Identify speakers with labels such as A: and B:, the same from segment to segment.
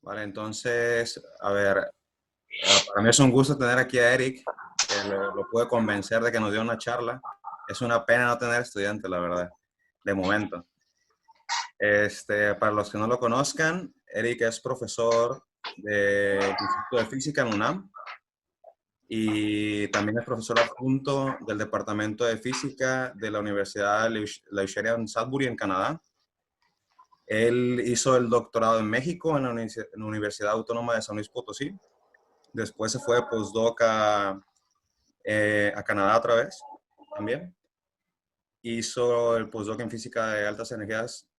A: Vale, entonces, a ver, para mí es un gusto tener aquí a Eric, que lo pude convencer de que nos dio una charla. Es una pena no tener estudiantes, la verdad, de momento. Para los que no lo conozcan, Eric es profesor del Instituto de Física en UNAM y también es profesor adjunto del Departamento de Física de la Universidad Lausheria en Sudbury, en Canadá. Él hizo el doctorado en México en la Universidad Autónoma de San Luis Potosí. Después se fue de postdoc a Canadá otra vez también. Hizo el postdoc en física de altas energías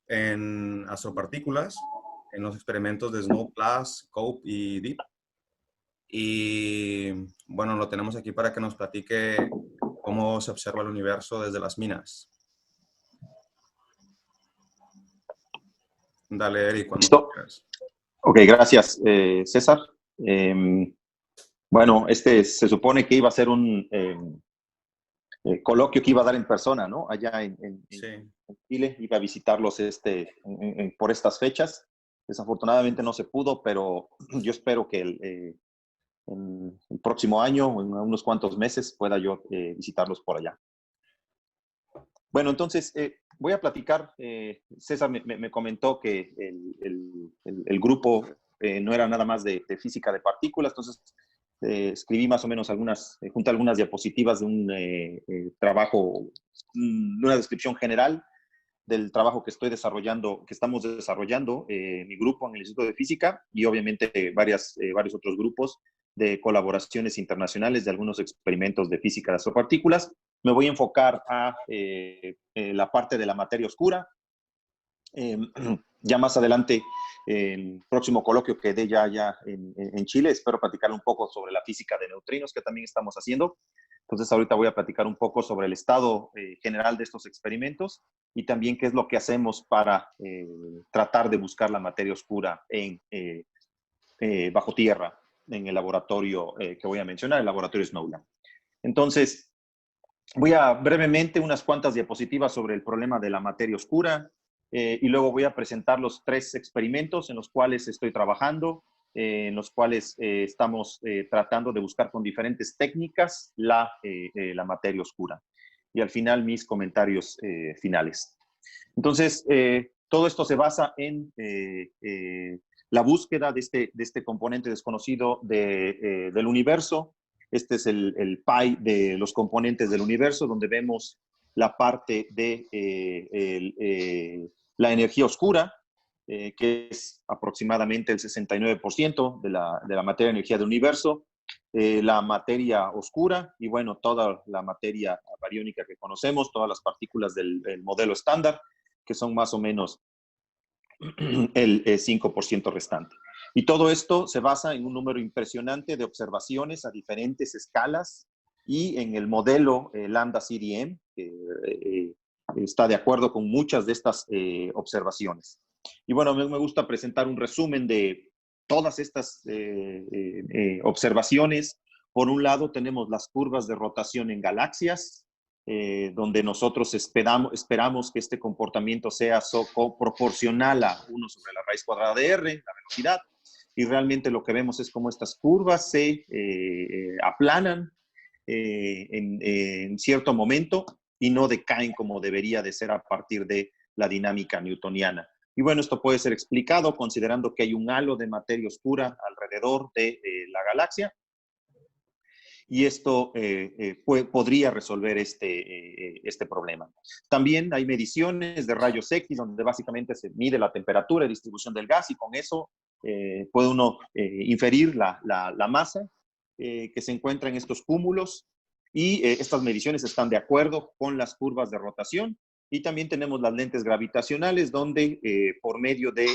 A: en astropartículas, en los experimentos de SNOW Plus, COPE y DEEP. Y bueno, lo tenemos aquí para que nos platique cómo se observa el universo desde las minas. Dale, Eric, cuando tú
B: Listo.
A: quieras.
B: Ok, gracias, César. Bueno, se supone que iba a ser un coloquio que iba a dar en persona, ¿no? Allá en
A: Sí.
B: Chile, iba a visitarlos por estas fechas. Desafortunadamente no se pudo, pero yo espero que en el próximo año, o en unos cuantos meses, pueda yo visitarlos por allá. Bueno, entonces voy a platicar. César me comentó que el grupo no era nada más de física de partículas, entonces escribí más o menos junté algunas diapositivas de un trabajo, una descripción general del trabajo que estoy desarrollando, que estamos desarrollando mi grupo en el Instituto de Física y obviamente varios otros grupos de colaboraciones internacionales de algunos experimentos de física de astropartículas. Me voy a enfocar a la parte de la materia oscura. Ya más adelante, en el próximo coloquio que dé ya en Chile, espero platicar un poco sobre la física de neutrinos que también estamos haciendo. Entonces ahorita voy a platicar un poco sobre el estado general de estos experimentos y también qué es lo que hacemos para tratar de buscar la materia oscura bajo tierra en el laboratorio que voy a mencionar, el laboratorio Snowland. Entonces, voy a brevemente unas cuantas diapositivas sobre el problema de la materia oscura y luego voy a presentar los 3 experimentos en los cuales estoy trabajando, en los cuales estamos tratando de buscar con diferentes técnicas la materia oscura. Y al final mis comentarios finales. Entonces, todo esto se basa en la búsqueda de este componente desconocido del universo. Este es el pie de los componentes del universo, donde vemos la parte de la energía oscura, que es aproximadamente el 69% de la materia energía del universo, la materia oscura y, bueno, toda la materia bariónica que conocemos, todas las partículas del modelo estándar, que son más o menos el 5% restante. Y todo esto se basa en un número impresionante de observaciones a diferentes escalas y en el modelo Lambda CDM, que está de acuerdo con muchas de estas observaciones. Y bueno, me gusta presentar un resumen de todas estas observaciones. Por un lado, tenemos las curvas de rotación en galaxias, donde nosotros esperamos que este comportamiento sea proporcional a 1 sobre la raíz cuadrada de r, la velocidad, y realmente lo que vemos es cómo estas curvas se aplanan en cierto momento y no decaen como debería de ser a partir de la dinámica newtoniana. Y bueno, esto puede ser explicado considerando que hay un halo de materia oscura alrededor de la galaxia, y esto podría resolver este problema. También hay mediciones de rayos X, donde básicamente se mide la temperatura y distribución del gas, y con eso puede uno inferir la masa que se encuentra en estos cúmulos, y estas mediciones están de acuerdo con las curvas de rotación. Y también tenemos las lentes gravitacionales, donde por medio de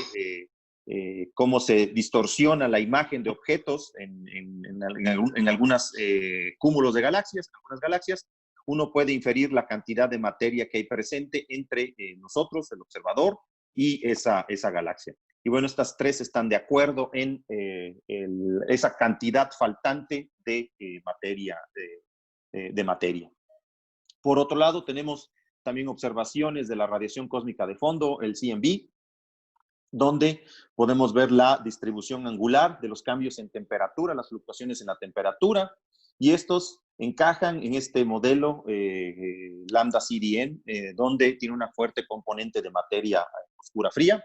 B: cómo se distorsiona la imagen de objetos en algunos cúmulos de galaxias, algunas galaxias, uno puede inferir la cantidad de materia que hay presente entre nosotros, el observador, y esa galaxia. Y bueno, estas 3 están de acuerdo en esa cantidad faltante de materia. Por otro lado, tenemos también observaciones de la radiación cósmica de fondo, el CMB, donde podemos ver la distribución angular de los cambios en temperatura, las fluctuaciones en la temperatura, y estos encajan en este modelo Lambda CDN, donde tiene una fuerte componente de materia oscura fría.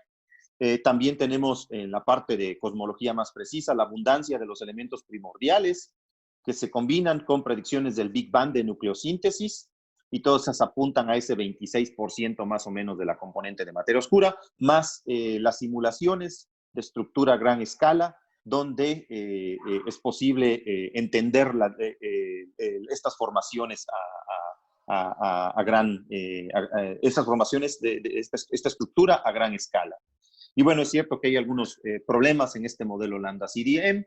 B: También tenemos en la parte de cosmología más precisa la abundancia de los elementos primordiales que se combinan con predicciones del Big Bang de nucleosíntesis, y todas esas apuntan a ese 26% más o menos de la componente de materia oscura, más las simulaciones de estructura a gran escala, donde es posible entender estas formaciones estas formaciones de esta estructura a gran escala. Y bueno, es cierto que hay algunos problemas en este modelo Lambda CDM,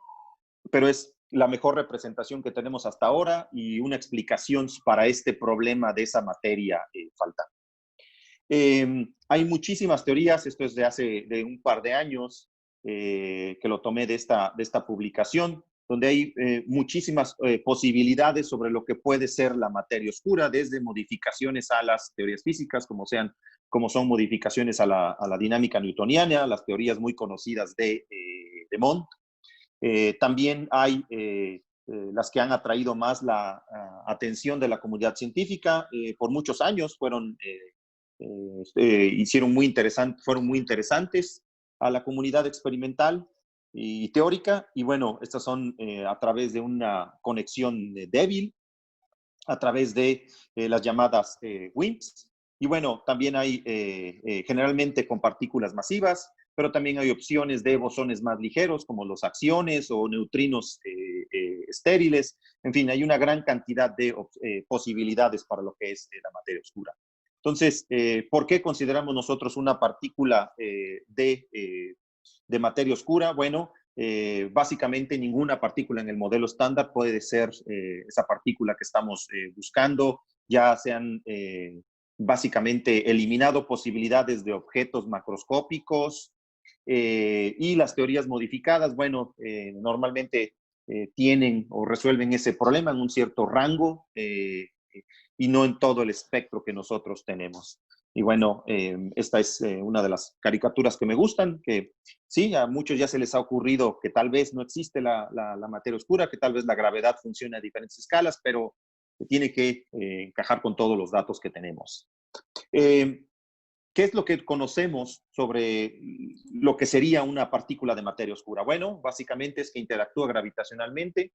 B: pero es la mejor representación que tenemos hasta ahora y una explicación para este problema de esa materia faltante. Hay muchísimas teorías, esto es de un par de años que lo tomé de esta publicación, donde hay muchísimas posibilidades sobre lo que puede ser la materia oscura, desde modificaciones a las teorías físicas, como son modificaciones a la dinámica newtoniana, las teorías muy conocidas de Mond. También hay las que han atraído más la atención de la comunidad científica. Por muchos años fueron muy interesantes a la comunidad experimental y teórica. Y bueno, estas son a través de una conexión débil, a través de las llamadas WIMPs. Y bueno, también hay generalmente con partículas masivas, pero también hay opciones de bosones más ligeros, como los axiones o neutrinos estériles. En fin, hay una gran cantidad de posibilidades para lo que es la materia oscura. Entonces, ¿por qué consideramos nosotros una partícula de materia oscura? Bueno, básicamente ninguna partícula en el modelo estándar puede ser esa partícula que estamos buscando. Ya se han básicamente eliminado posibilidades de objetos macroscópicos, y las teorías modificadas, bueno, normalmente tienen o resuelven ese problema en un cierto rango y no en todo el espectro que nosotros tenemos. Y bueno, esta es una de las caricaturas que me gustan, que sí, a muchos ya se les ha ocurrido que tal vez no existe la materia oscura, que tal vez la gravedad funciona a diferentes escalas, pero tiene que encajar con todos los datos que tenemos. ¿Qué es lo que conocemos sobre lo que sería una partícula de materia oscura? Bueno, básicamente es que interactúa gravitacionalmente,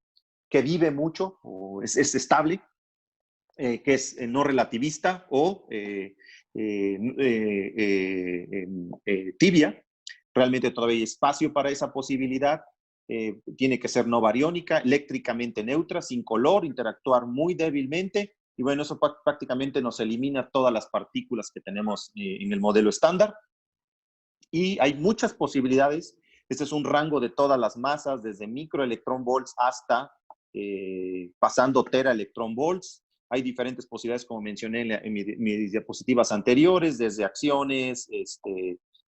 B: que vive mucho, o es estable, que es no relativista o tibia. Realmente todavía hay espacio para esa posibilidad. Tiene que ser no bariónica, eléctricamente neutra, sin color, interactuar muy débilmente. Y bueno, eso prácticamente nos elimina todas las partículas que tenemos en el modelo estándar. Y hay muchas posibilidades. Este es un rango de todas las masas, desde microelectronvolts hasta pasando teraelectronvolts. Hay diferentes posibilidades, como mencioné en mis diapositivas anteriores, desde axiones,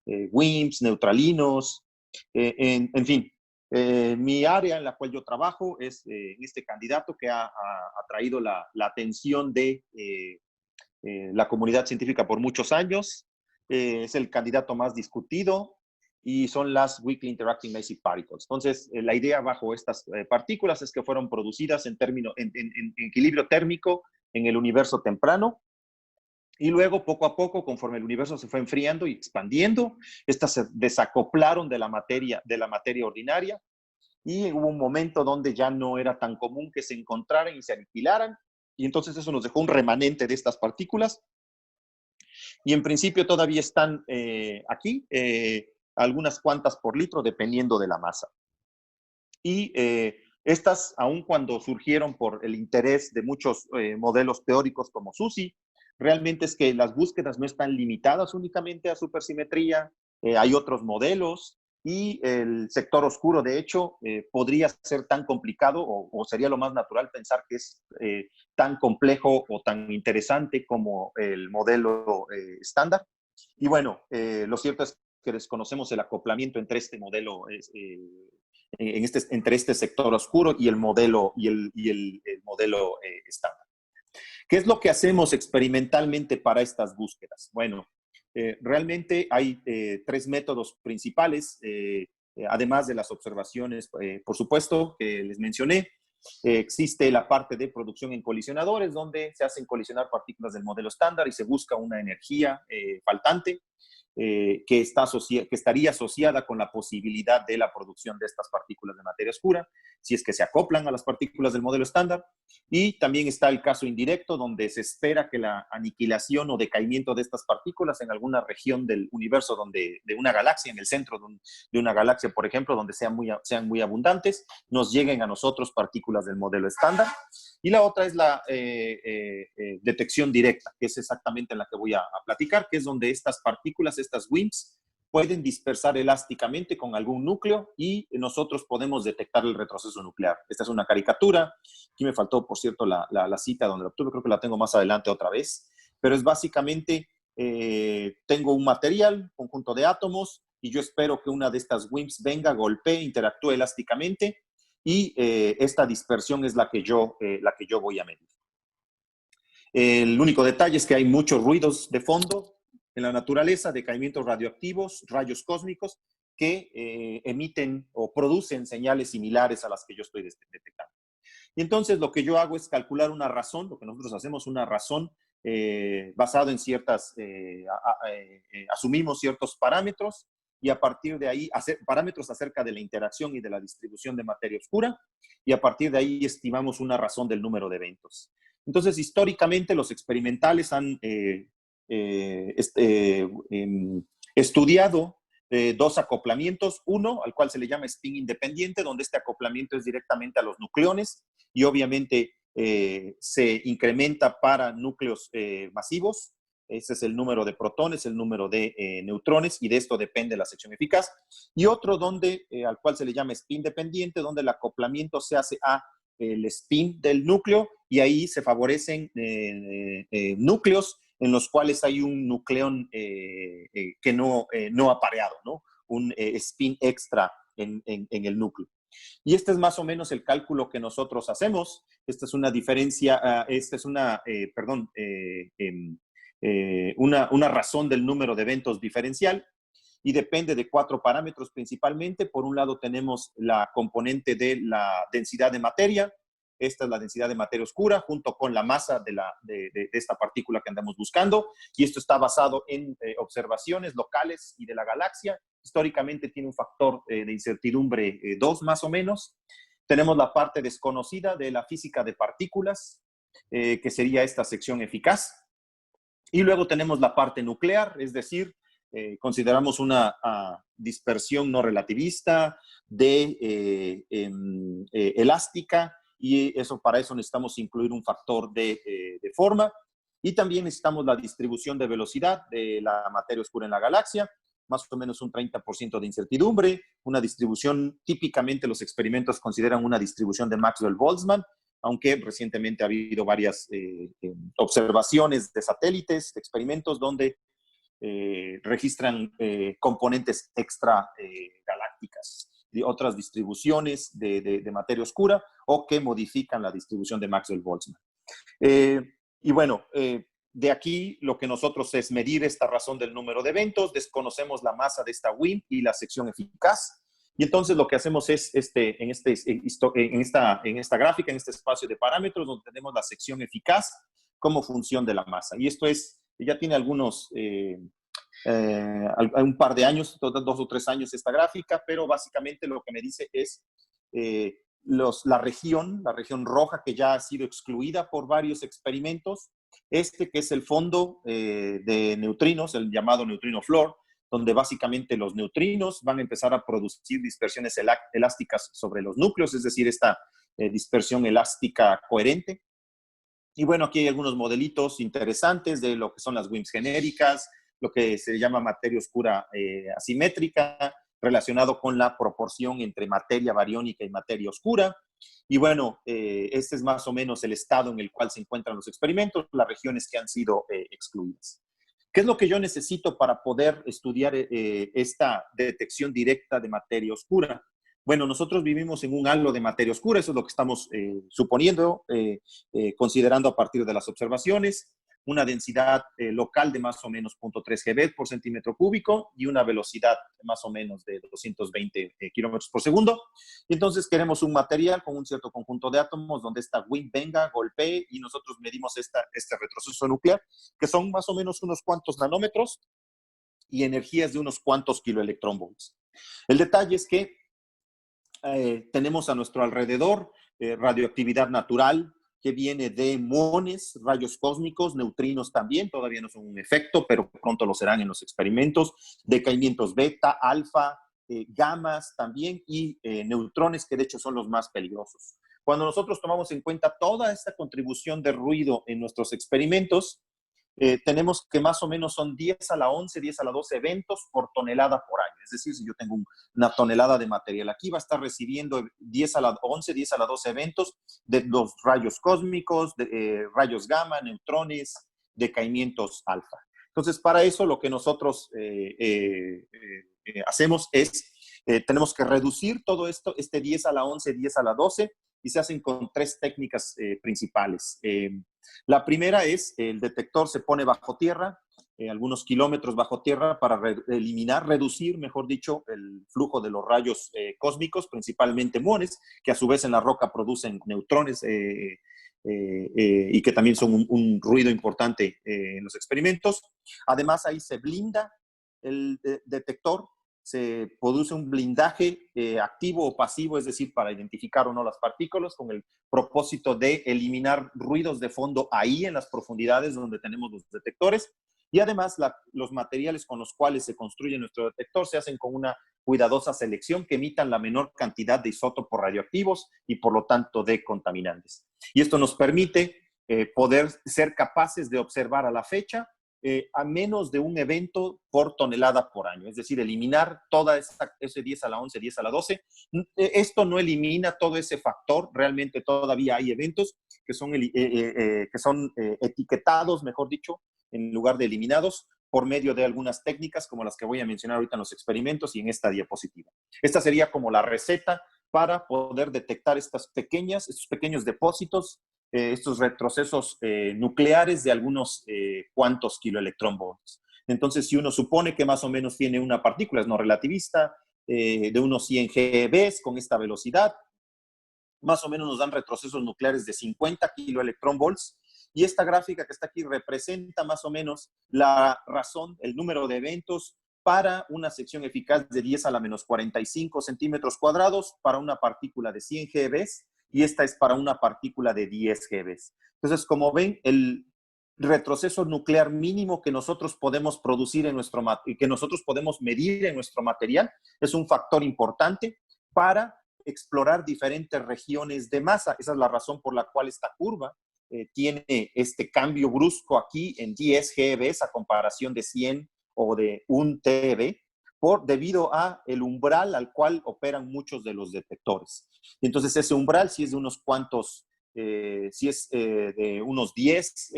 B: WIMPs, neutralinos, en fin. Mi área en la cual yo trabajo es este candidato que ha atraído la atención de la comunidad científica por muchos años. Es el candidato más discutido y son las Weakly Interacting Massive Particles. Entonces, la idea bajo estas partículas es que fueron producidas en equilibrio térmico en el universo temprano. Y luego, poco a poco, conforme el universo se fue enfriando y expandiendo, estas se desacoplaron de la materia ordinaria, y hubo un momento donde ya no era tan común que se encontraran y se aniquilaran, y entonces eso nos dejó un remanente de estas partículas, y en principio todavía están aquí, algunas cuantas por litro, dependiendo de la masa. Y estas, aun cuando surgieron por el interés de muchos modelos teóricos como SUSY, realmente es que las búsquedas no están limitadas únicamente a supersimetría, hay otros modelos, y el sector oscuro, de hecho, podría ser tan complicado o sería lo más natural pensar que es tan complejo o tan interesante como el modelo estándar. Y bueno, lo cierto es que desconocemos el acoplamiento entre este modelo entre este sector oscuro y el modelo estándar. ¿Qué es lo que hacemos experimentalmente para estas búsquedas? Bueno, Realmente hay tres métodos principales, además de las observaciones, por supuesto, que les mencioné. Existe la parte de producción en colisionadores, donde se hacen colisionar partículas del modelo estándar y se busca una energía faltante que estaría asociada con la posibilidad de la producción de estas partículas de materia oscura, si es que se acoplan a las partículas del modelo estándar. Y también está el caso indirecto, donde se espera que la aniquilación o decaimiento de estas partículas en alguna región del universo, de una galaxia, en el centro de una galaxia, por ejemplo, donde sean muy abundantes, nos lleguen a nosotros partículas del modelo estándar. Y la otra es la detección directa, que es exactamente en la que voy a platicar, que es donde estas partículas, estas WIMPs, pueden dispersar elásticamente con algún núcleo y nosotros podemos detectar el retroceso nuclear. Esta es una caricatura. Aquí me faltó, por cierto, la cita donde la obtuve. Creo que la tengo más adelante otra vez. Pero es básicamente, tengo un material, conjunto de átomos, y yo espero que una de estas WIMPs venga, golpee, interactúe elásticamente, y esta dispersión es la que yo voy a medir. El único detalle es que hay muchos ruidos de fondo en la naturaleza, decaimientos radioactivos, rayos cósmicos, que emiten o producen señales similares a las que yo estoy detectando. Y entonces lo que yo hago es calcular una razón, lo que nosotros hacemos, una razón basado en asumimos ciertos parámetros, y a partir de ahí, parámetros acerca de la interacción y de la distribución de materia oscura, y a partir de ahí estimamos una razón del número de eventos. Entonces, históricamente, los experimentales han estudiado dos acoplamientos, uno al cual se le llama spin independiente, donde este acoplamiento es directamente a los nucleones y obviamente se incrementa para núcleos masivos. Ese es el número de protones, el número de neutrones, y de esto depende la sección eficaz. Y otro al cual se le llama spin dependiente, donde el acoplamiento se hace a el spin del núcleo, y ahí se favorecen núcleos en los cuales hay un nucleón que no apareado, ¿no? Un spin extra en el núcleo. Y este es más o menos el cálculo que nosotros hacemos. Esta es una diferencia, una razón del número de eventos diferencial, y depende de cuatro parámetros principalmente. Por un lado tenemos la componente de la densidad de materia. Esta es la densidad de materia oscura junto con la masa de esta partícula que andamos buscando, y esto está basado en observaciones locales y de la galaxia. Históricamente tiene un factor de incertidumbre 2 más o menos. Tenemos la parte desconocida de la física de partículas, que sería esta sección eficaz. Y luego tenemos la parte nuclear, es decir, consideramos una dispersión no relativista, elástica, y para eso necesitamos incluir un factor de forma. Y también necesitamos la distribución de velocidad de la materia oscura en la galaxia, más o menos un 30% de incertidumbre, una distribución, típicamente los experimentos consideran una distribución de Maxwell-Boltzmann, aunque recientemente ha habido varias observaciones de satélites, de experimentos donde registran componentes extra galácticas y otras distribuciones de materia oscura, o que modifican la distribución de Maxwell-Boltzmann. Y bueno, de aquí lo que nosotros es medir esta razón del número de eventos. Desconocemos la masa de esta WIMP y la sección eficaz. Y entonces lo que hacemos es, en esta gráfica, en este espacio de parámetros, donde tenemos la sección eficaz como función de la masa. Y esto ya tiene un par de años, 2 o 3 años esta gráfica, pero básicamente lo que me dice es la región roja, que ya ha sido excluida por varios experimentos, que es el fondo de neutrinos, el llamado neutrino floor, donde básicamente los neutrinos van a empezar a producir dispersiones elásticas sobre los núcleos, es decir, esta dispersión elástica coherente. Y bueno, aquí hay algunos modelitos interesantes de lo que son las WIMPs genéricas, lo que se llama materia oscura asimétrica, relacionado con la proporción entre materia bariónica y materia oscura. Y bueno, este es más o menos el estado en el cual se encuentran los experimentos, las regiones que han sido excluidas. ¿Qué es lo que yo necesito para poder estudiar esta detección directa de materia oscura? Bueno, nosotros vivimos en un halo de materia oscura, eso es lo que estamos suponiendo, considerando a partir de las observaciones. una densidad local de más o menos 0.3 GB por centímetro cúbico y una velocidad más o menos de 220 kilómetros por segundo. Y entonces queremos un material con un cierto conjunto de átomos donde esta WIMP venga, golpee y nosotros medimos este retroceso nuclear, que son más o menos unos cuantos nanómetros y energías de unos cuantos kiloelectronvolts. El detalle es que tenemos a nuestro alrededor radioactividad natural que viene de muones, rayos cósmicos, neutrinos también, todavía no son un efecto, pero pronto lo serán en los experimentos, decaimientos beta, alfa, gamas también y neutrones, que de hecho son los más peligrosos. Cuando nosotros tomamos en cuenta toda esta contribución de ruido en nuestros experimentos, tenemos que más o menos son 10 a la 11, 10 a la 12 eventos por tonelada por año. Es decir, si yo tengo una tonelada de material aquí, va a estar recibiendo 10 a la 11, 10 a la 12 eventos de los rayos cósmicos, rayos gamma, neutrones, decaimientos alfa. Entonces, para eso lo que nosotros hacemos es, tenemos que reducir todo esto, este 10 a la 11, 10 a la 12, y se hacen con tres técnicas principales. La primera es, el detector se pone bajo tierra, algunos kilómetros bajo tierra, para reducir, mejor dicho, el flujo de los rayos cósmicos, principalmente muones, que a su vez en la roca producen neutrones y que también son un ruido importante en los experimentos. Además, ahí se blinda el detector, se produce un blindaje activo o pasivo, es decir, para identificar o no las partículas, con el propósito de eliminar ruidos de fondo ahí en las profundidades donde tenemos los detectores. Y además, los materiales con los cuales se construye nuestro detector se hacen con una cuidadosa selección que emitan la menor cantidad de isótopos radioactivos y, por lo tanto, de contaminantes. Y esto nos permite poder ser capaces de observar a la fecha a menos de un evento por tonelada por año, es decir, eliminar toda ese 10 a la 11, 10 a la 12. Esto no elimina todo ese factor, realmente todavía hay eventos que son etiquetados, mejor dicho, en lugar de eliminados, por medio de algunas técnicas como las que voy a mencionar ahorita en los experimentos y en esta diapositiva. Esta sería como la receta para poder detectar estos pequeños depósitos, estos retrocesos nucleares de algunos cuantos kiloelectronvolts. Entonces, si uno supone que más o menos tiene una partícula, es no relativista, de unos 100 GeV con esta velocidad, más o menos nos dan retrocesos nucleares de 50 kiloelectronvolts. Y esta gráfica que está aquí representa más o menos la razón, el número de eventos para una sección eficaz de 10 a la menos 45 centímetros cuadrados para una partícula de 100 GeV, y esta es para una partícula de 10 GeV. Entonces, como ven, el retroceso nuclear mínimo que nosotros podemos producir y que nosotros podemos medir en nuestro material es un factor importante para explorar diferentes regiones de masa. Esa es la razón por la cual esta curva tiene este cambio brusco aquí en 10 GeV a comparación de 100 o de 1 TeV, debido a el umbral al cual operan muchos de los detectores. Entonces, ese umbral, si es de unos cuantos, si es de unos 10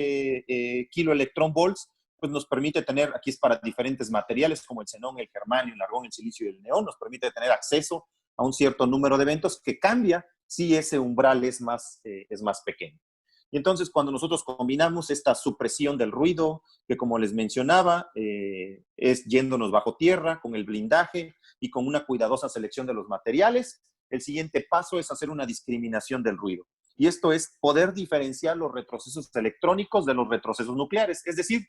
B: kiloelectronvolts, pues nos permite tener, aquí es para diferentes materiales como el xenón, el germanio, el argón, el silicio y el neón, nos permite tener acceso a un cierto número de eventos que cambia si ese umbral es más pequeño. Y entonces, cuando nosotros combinamos esta supresión del ruido, que como les mencionaba, es yéndonos bajo tierra, con el blindaje y con una cuidadosa selección de los materiales, el siguiente paso es hacer una discriminación del ruido. Y esto es poder diferenciar los retrocesos electrónicos de los retrocesos nucleares. Es decir,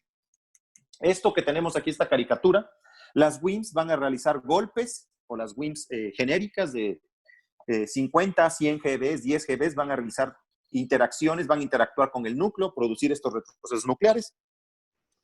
B: esto que tenemos aquí, esta caricatura, las WIMPs van a realizar golpes, o las WIMPs genéricas de 50, 100 GeV, 10 GeV, van a realizar interacciones, van a interactuar con el núcleo, producir estos retrocesos nucleares,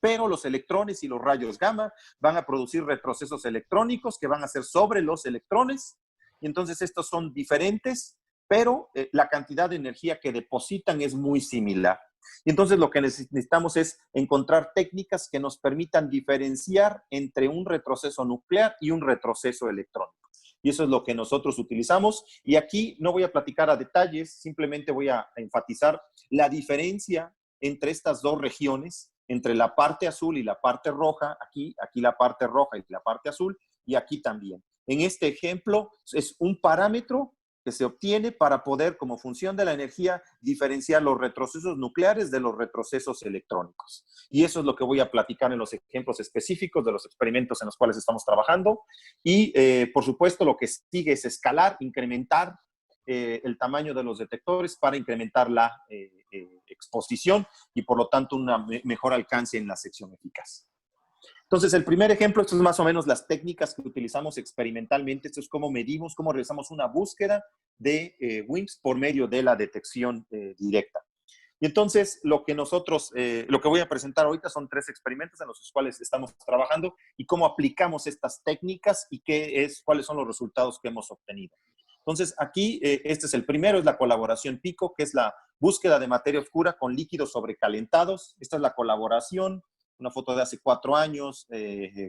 B: pero los electrones y los rayos gamma van a producir retrocesos electrónicos que van a ser sobre los electrones, y entonces estos son diferentes, pero la cantidad de energía que depositan es muy similar. Y entonces lo que necesitamos es encontrar técnicas que nos permitan diferenciar entre un retroceso nuclear y un retroceso electrónico. Y eso es lo que nosotros utilizamos. Y aquí no voy a platicar a detalles, simplemente voy a enfatizar la diferencia entre estas dos regiones, entre la parte azul y la parte roja, aquí la parte roja y la parte azul, y aquí también. En este ejemplo es un parámetro que se obtiene para poder, como función de la energía, diferenciar los retrocesos nucleares de los retrocesos electrónicos. Y eso es lo que voy a platicar en los ejemplos específicos de los experimentos en los cuales estamos trabajando. Y, por supuesto, lo que sigue es escalar, incrementar el tamaño de los detectores para incrementar la exposición y, por lo tanto, un mejor alcance en la sección eficaz. Entonces, el primer ejemplo, esto es más o menos las técnicas que utilizamos experimentalmente. Esto es cómo medimos, cómo realizamos una búsqueda de WIMPs por medio de la detección directa. Y entonces, lo que voy a presentar ahorita son 3 experimentos en los cuales estamos trabajando y cómo aplicamos estas técnicas y cuáles son los resultados que hemos obtenido. Entonces, aquí, este es el primero, es la colaboración PICO, que es la búsqueda de materia oscura con líquidos sobrecalentados. Esta es la colaboración, una foto de hace 4 años,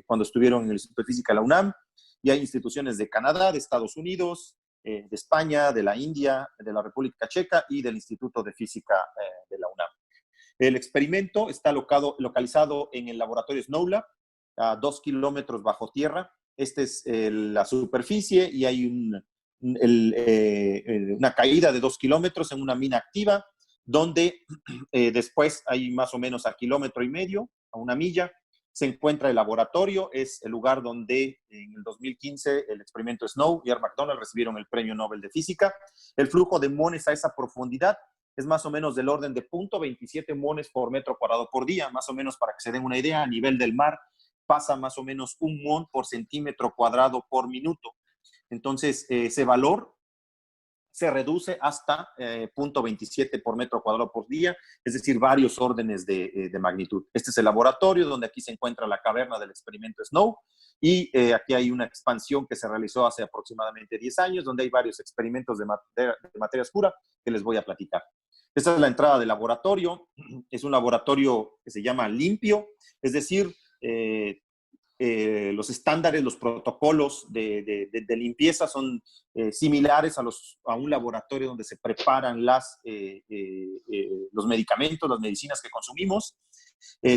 B: cuando estuvieron en el Instituto de Física de la UNAM, y hay instituciones de Canadá, de Estados Unidos, de España, de la India, de la República Checa y del Instituto de Física de la UNAM. El experimento está localizado en el laboratorio SNOWLAB, a 2 kilómetros bajo tierra. Esta es la superficie y hay una caída de 2 kilómetros en una mina activa, donde después hay más o menos a 1,5 kilómetros, a 1 milla, se encuentra el laboratorio. Es el lugar donde en el 2015 el experimento SNOW y R. McDonald recibieron el Premio Nobel de Física. El flujo de muones a esa profundidad es más o menos del orden de 0.27 muones por metro cuadrado por día, más o menos para que se den una idea. A nivel del mar pasa más o menos 1 muón por centímetro cuadrado por minuto. Entonces, ese valor se reduce hasta 0.27 por metro cuadrado por día, es decir, varios órdenes de magnitud. Este es el laboratorio donde aquí se encuentra la caverna del experimento SNOW y aquí hay una expansión que se realizó hace aproximadamente 10 años, donde hay varios experimentos de materia oscura que les voy a platicar. Esta es la entrada del laboratorio. Es un laboratorio que se llama limpio, es decir, los estándares, los protocolos de limpieza son similares a un laboratorio donde se preparan los medicamentos, las medicinas que consumimos.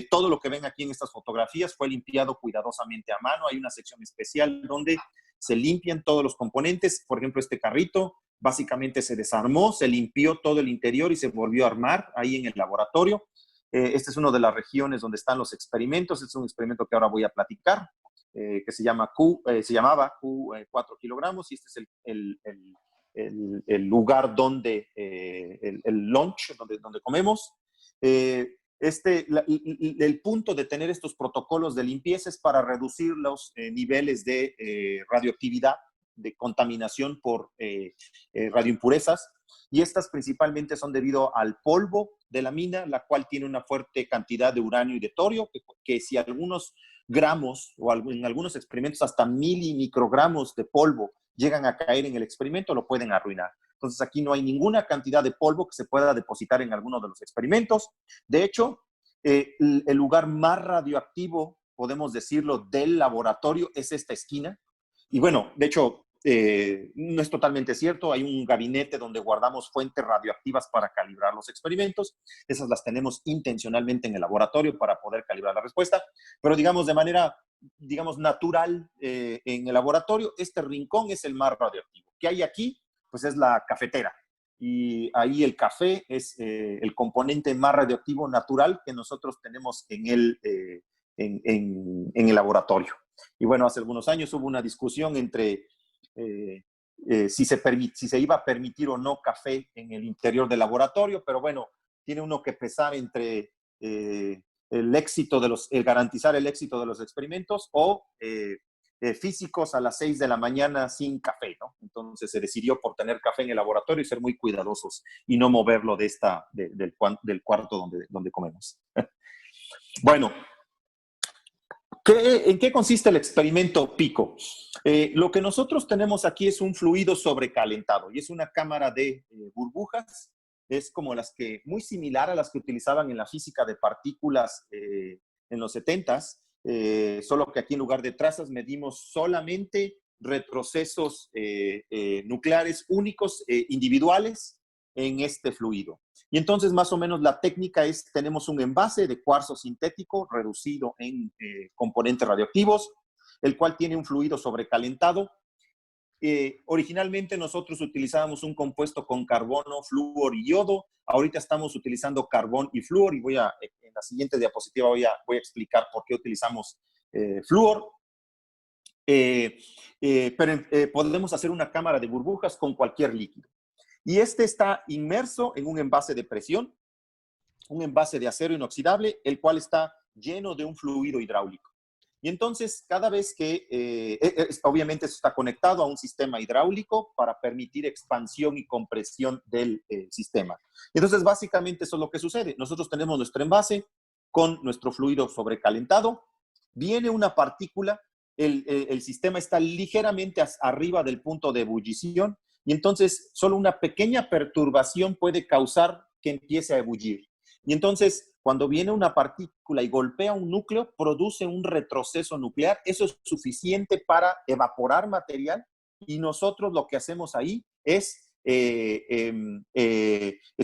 B: Todo lo que ven aquí en estas fotografías fue limpiado cuidadosamente a mano. Hay una sección especial donde se limpian todos los componentes. Por ejemplo, este carrito básicamente se desarmó, se limpió todo el interior y se volvió a armar ahí en el laboratorio. Esta es una de las regiones donde están los experimentos. Este es un experimento que ahora voy a platicar, que se llamaba Q4 kilogramos, y este es el lugar donde, el lunch, donde comemos. El punto de tener estos protocolos de limpieza es para reducir los niveles de radioactividad, de contaminación por radioimpurezas. Y estas principalmente son debido al polvo de la mina, la cual tiene una fuerte cantidad de uranio y de torio, que si algunos gramos o en algunos experimentos hasta microgramos de polvo llegan a caer en el experimento, lo pueden arruinar. Entonces aquí no hay ninguna cantidad de polvo que se pueda depositar en alguno de los experimentos. De hecho, el lugar más radioactivo, podemos decirlo, del laboratorio es esta esquina. Y bueno, de hecho, no es totalmente cierto. Hay un gabinete donde guardamos fuentes radioactivas para calibrar los experimentos. Esas las tenemos intencionalmente en el laboratorio para poder calibrar la respuesta. Pero digamos de manera, natural, en el laboratorio, este rincón es el más radioactivo. ¿Qué hay aquí? Pues es la cafetera. Y ahí el café es el componente más radioactivo natural que nosotros tenemos en el laboratorio. Y bueno, hace algunos años hubo una discusión entre si se iba a permitir o no café en el interior del laboratorio, pero bueno, tiene uno que pesar entre garantizar el éxito de los experimentos o físicos a las 6 de la mañana sin café, ¿no? Entonces se decidió por tener café en el laboratorio y ser muy cuidadosos y no moverlo del cuarto donde comemos. Bueno, ¿en qué consiste el experimento PICO? Lo que nosotros tenemos aquí es un fluido sobrecalentado y es una cámara de burbujas. Es como muy similar a las que utilizaban en la física de partículas en los 70s, solo que aquí en lugar de trazas medimos solamente retrocesos nucleares únicos, individuales, en este fluido. Y entonces, más o menos, la técnica es, tenemos un envase de cuarzo sintético reducido en componentes radioactivos, el cual tiene un fluido sobrecalentado. Originalmente nosotros utilizábamos un compuesto con carbono, flúor y yodo. Ahorita estamos utilizando carbón y flúor y en la siguiente diapositiva voy a explicar por qué utilizamos flúor. Podemos hacer una cámara de burbujas con cualquier líquido. Y este está inmerso en un envase de presión, un envase de acero inoxidable, el cual está lleno de un fluido hidráulico. Y entonces, cada vez que, obviamente, eso está conectado a un sistema hidráulico para permitir expansión y compresión del sistema. Entonces, básicamente, eso es lo que sucede. Nosotros tenemos nuestro envase con nuestro fluido sobrecalentado. Viene una partícula, el sistema está ligeramente arriba del punto de ebullición y entonces solo una pequeña perturbación puede causar que empiece a ebullir. Y entonces, cuando viene una partícula y golpea un núcleo, produce un retroceso nuclear. Eso es suficiente para evaporar material y nosotros lo que hacemos ahí es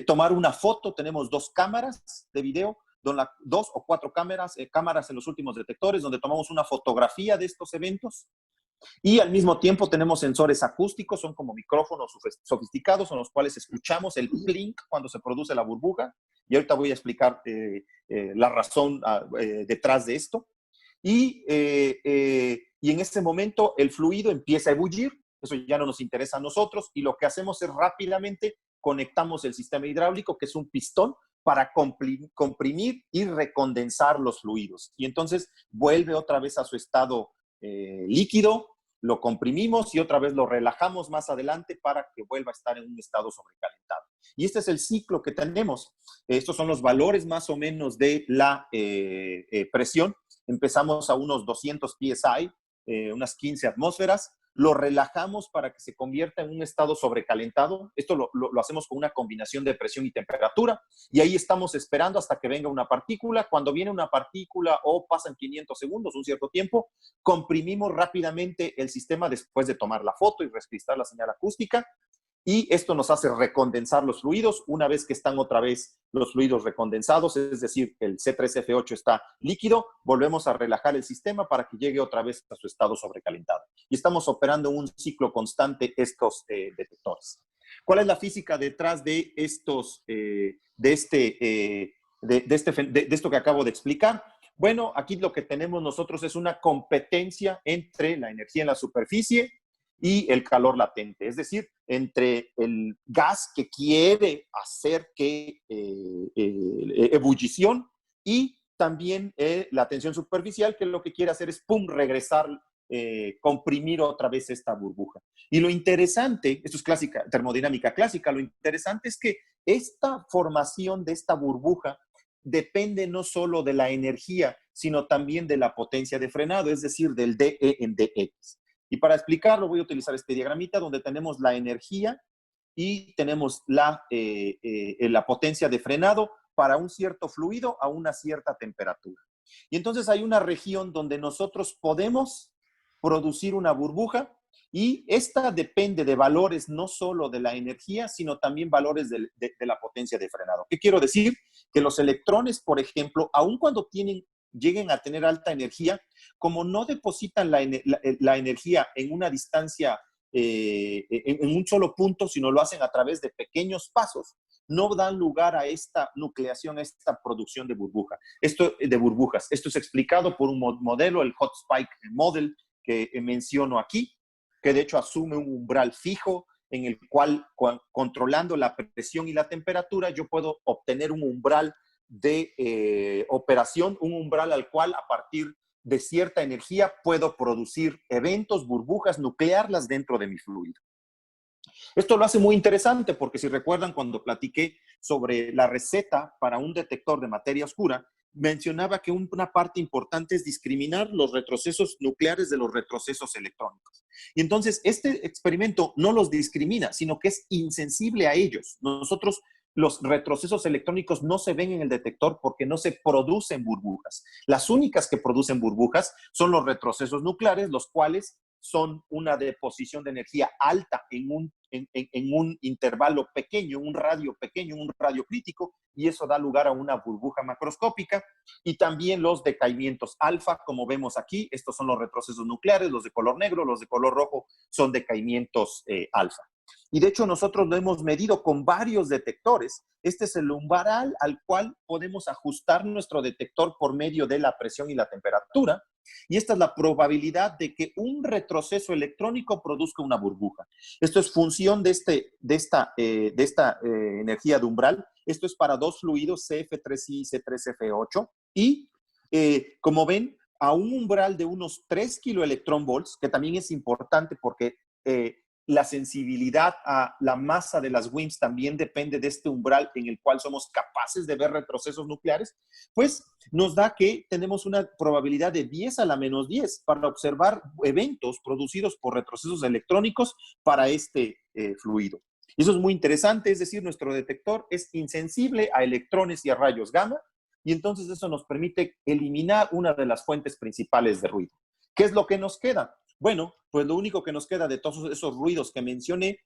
B: tomar una foto. Tenemos 2 cámaras de video, 2 o 4 cámaras en los últimos detectores, donde tomamos una fotografía de estos eventos. Y al mismo tiempo tenemos sensores acústicos, son como micrófonos sofisticados, con los cuales escuchamos el plink cuando se produce la burbuja. Y ahorita voy a explicar la razón detrás de esto. Y en este momento el fluido empieza a ebullir. Eso ya no nos interesa a nosotros. Y lo que hacemos es rápidamente conectamos el sistema hidráulico, que es un pistón, para comprimir y recondensar los fluidos. Y entonces vuelve otra vez a su estado líquido, lo comprimimos y otra vez lo relajamos más adelante para que vuelva a estar en un estado sobrecalentado. Y este es el ciclo que tenemos. Estos son los valores más o menos de la presión. Empezamos a unos 200 psi, unas 15 atmósferas. Lo relajamos para que se convierta en un estado sobrecalentado. Esto lo hacemos con una combinación de presión y temperatura. Y ahí estamos esperando hasta que venga una partícula. Cuando viene una partícula o pasan 500 segundos, un cierto tiempo, comprimimos rápidamente el sistema después de tomar la foto y registrar la señal acústica. Y esto nos hace recondensar los fluidos. Una vez que están otra vez los fluidos recondensados, es decir, el C3F8 está líquido, volvemos a relajar el sistema para que llegue otra vez a su estado sobrecalentado. Y estamos operando en un ciclo constante estos detectores. ¿Cuál es la física detrás de estos, de esto que acabo de explicar? Bueno, aquí lo que tenemos nosotros es una competencia entre la energía en la superficie y el calor latente, es decir, entre el gas que quiere hacer que ebullición y también la tensión superficial, que lo que quiere hacer es, pum, regresar, comprimir otra vez esta burbuja. Y lo interesante, esto es clásica, termodinámica clásica, lo interesante es que esta formación de esta burbuja depende no solo de la energía, sino también de la potencia de frenado, es decir, del dE en dx. Y para explicarlo voy a utilizar este diagramita donde tenemos la energía y tenemos la potencia de frenado para un cierto fluido a una cierta temperatura. Y entonces hay una región donde nosotros podemos producir una burbuja y esta depende de valores no solo de la energía, sino también valores de la potencia de frenado. ¿Qué quiero decir? Que los electrones, por ejemplo, aun cuando lleguen a tener alta energía, como no depositan la energía en una distancia, en un solo punto, sino lo hacen a través de pequeños pasos, no dan lugar a esta nucleación, a esta producción de burbujas. Esto es explicado por un modelo, el Hot Spike Model, que menciono aquí, que de hecho asume un umbral fijo en el cual, controlando la presión y la temperatura, yo puedo obtener un umbral de operación, un umbral al cual a partir de cierta energía puedo producir eventos, burbujas, nuclearlas dentro de mi fluido. Esto lo hace muy interesante porque si recuerdan cuando platiqué sobre la receta para un detector de materia oscura, mencionaba que una parte importante es discriminar los retrocesos nucleares de los retrocesos electrónicos. Y entonces este experimento no los discrimina, sino que es insensible a ellos. Nosotros, los retrocesos electrónicos no se ven en el detector porque no se producen burbujas. Las únicas que producen burbujas son los retrocesos nucleares, los cuales son una deposición de energía alta en un intervalo pequeño, un radio pequeño, un radio crítico, y eso da lugar a una burbuja macroscópica. Y también los decaimientos alfa, como vemos aquí, estos son los retrocesos nucleares, los de color negro, los de color rojo son decaimientos alfa. Y de hecho nosotros lo hemos medido con varios detectores. Este es el umbral al cual podemos ajustar nuestro detector por medio de la presión y la temperatura. Y esta es la probabilidad de que un retroceso electrónico produzca una burbuja. Esto es función de esta energía de umbral. Esto es para dos fluidos CF3I y C3F8. Y como ven, a un umbral de unos 3 kiloelectronvolts, que también es importante porque la sensibilidad a la masa de las WIMPs también depende de este umbral en el cual somos capaces de ver retrocesos nucleares, pues nos da que tenemos una probabilidad de 10 a la menos 10 para observar eventos producidos por retrocesos electrónicos para este fluido. Eso es muy interesante, es decir, nuestro detector es insensible a electrones y a rayos gamma, y entonces eso nos permite eliminar una de las fuentes principales de ruido. ¿Qué es lo que nos queda? Bueno, pues lo único que nos queda de todos esos ruidos que mencioné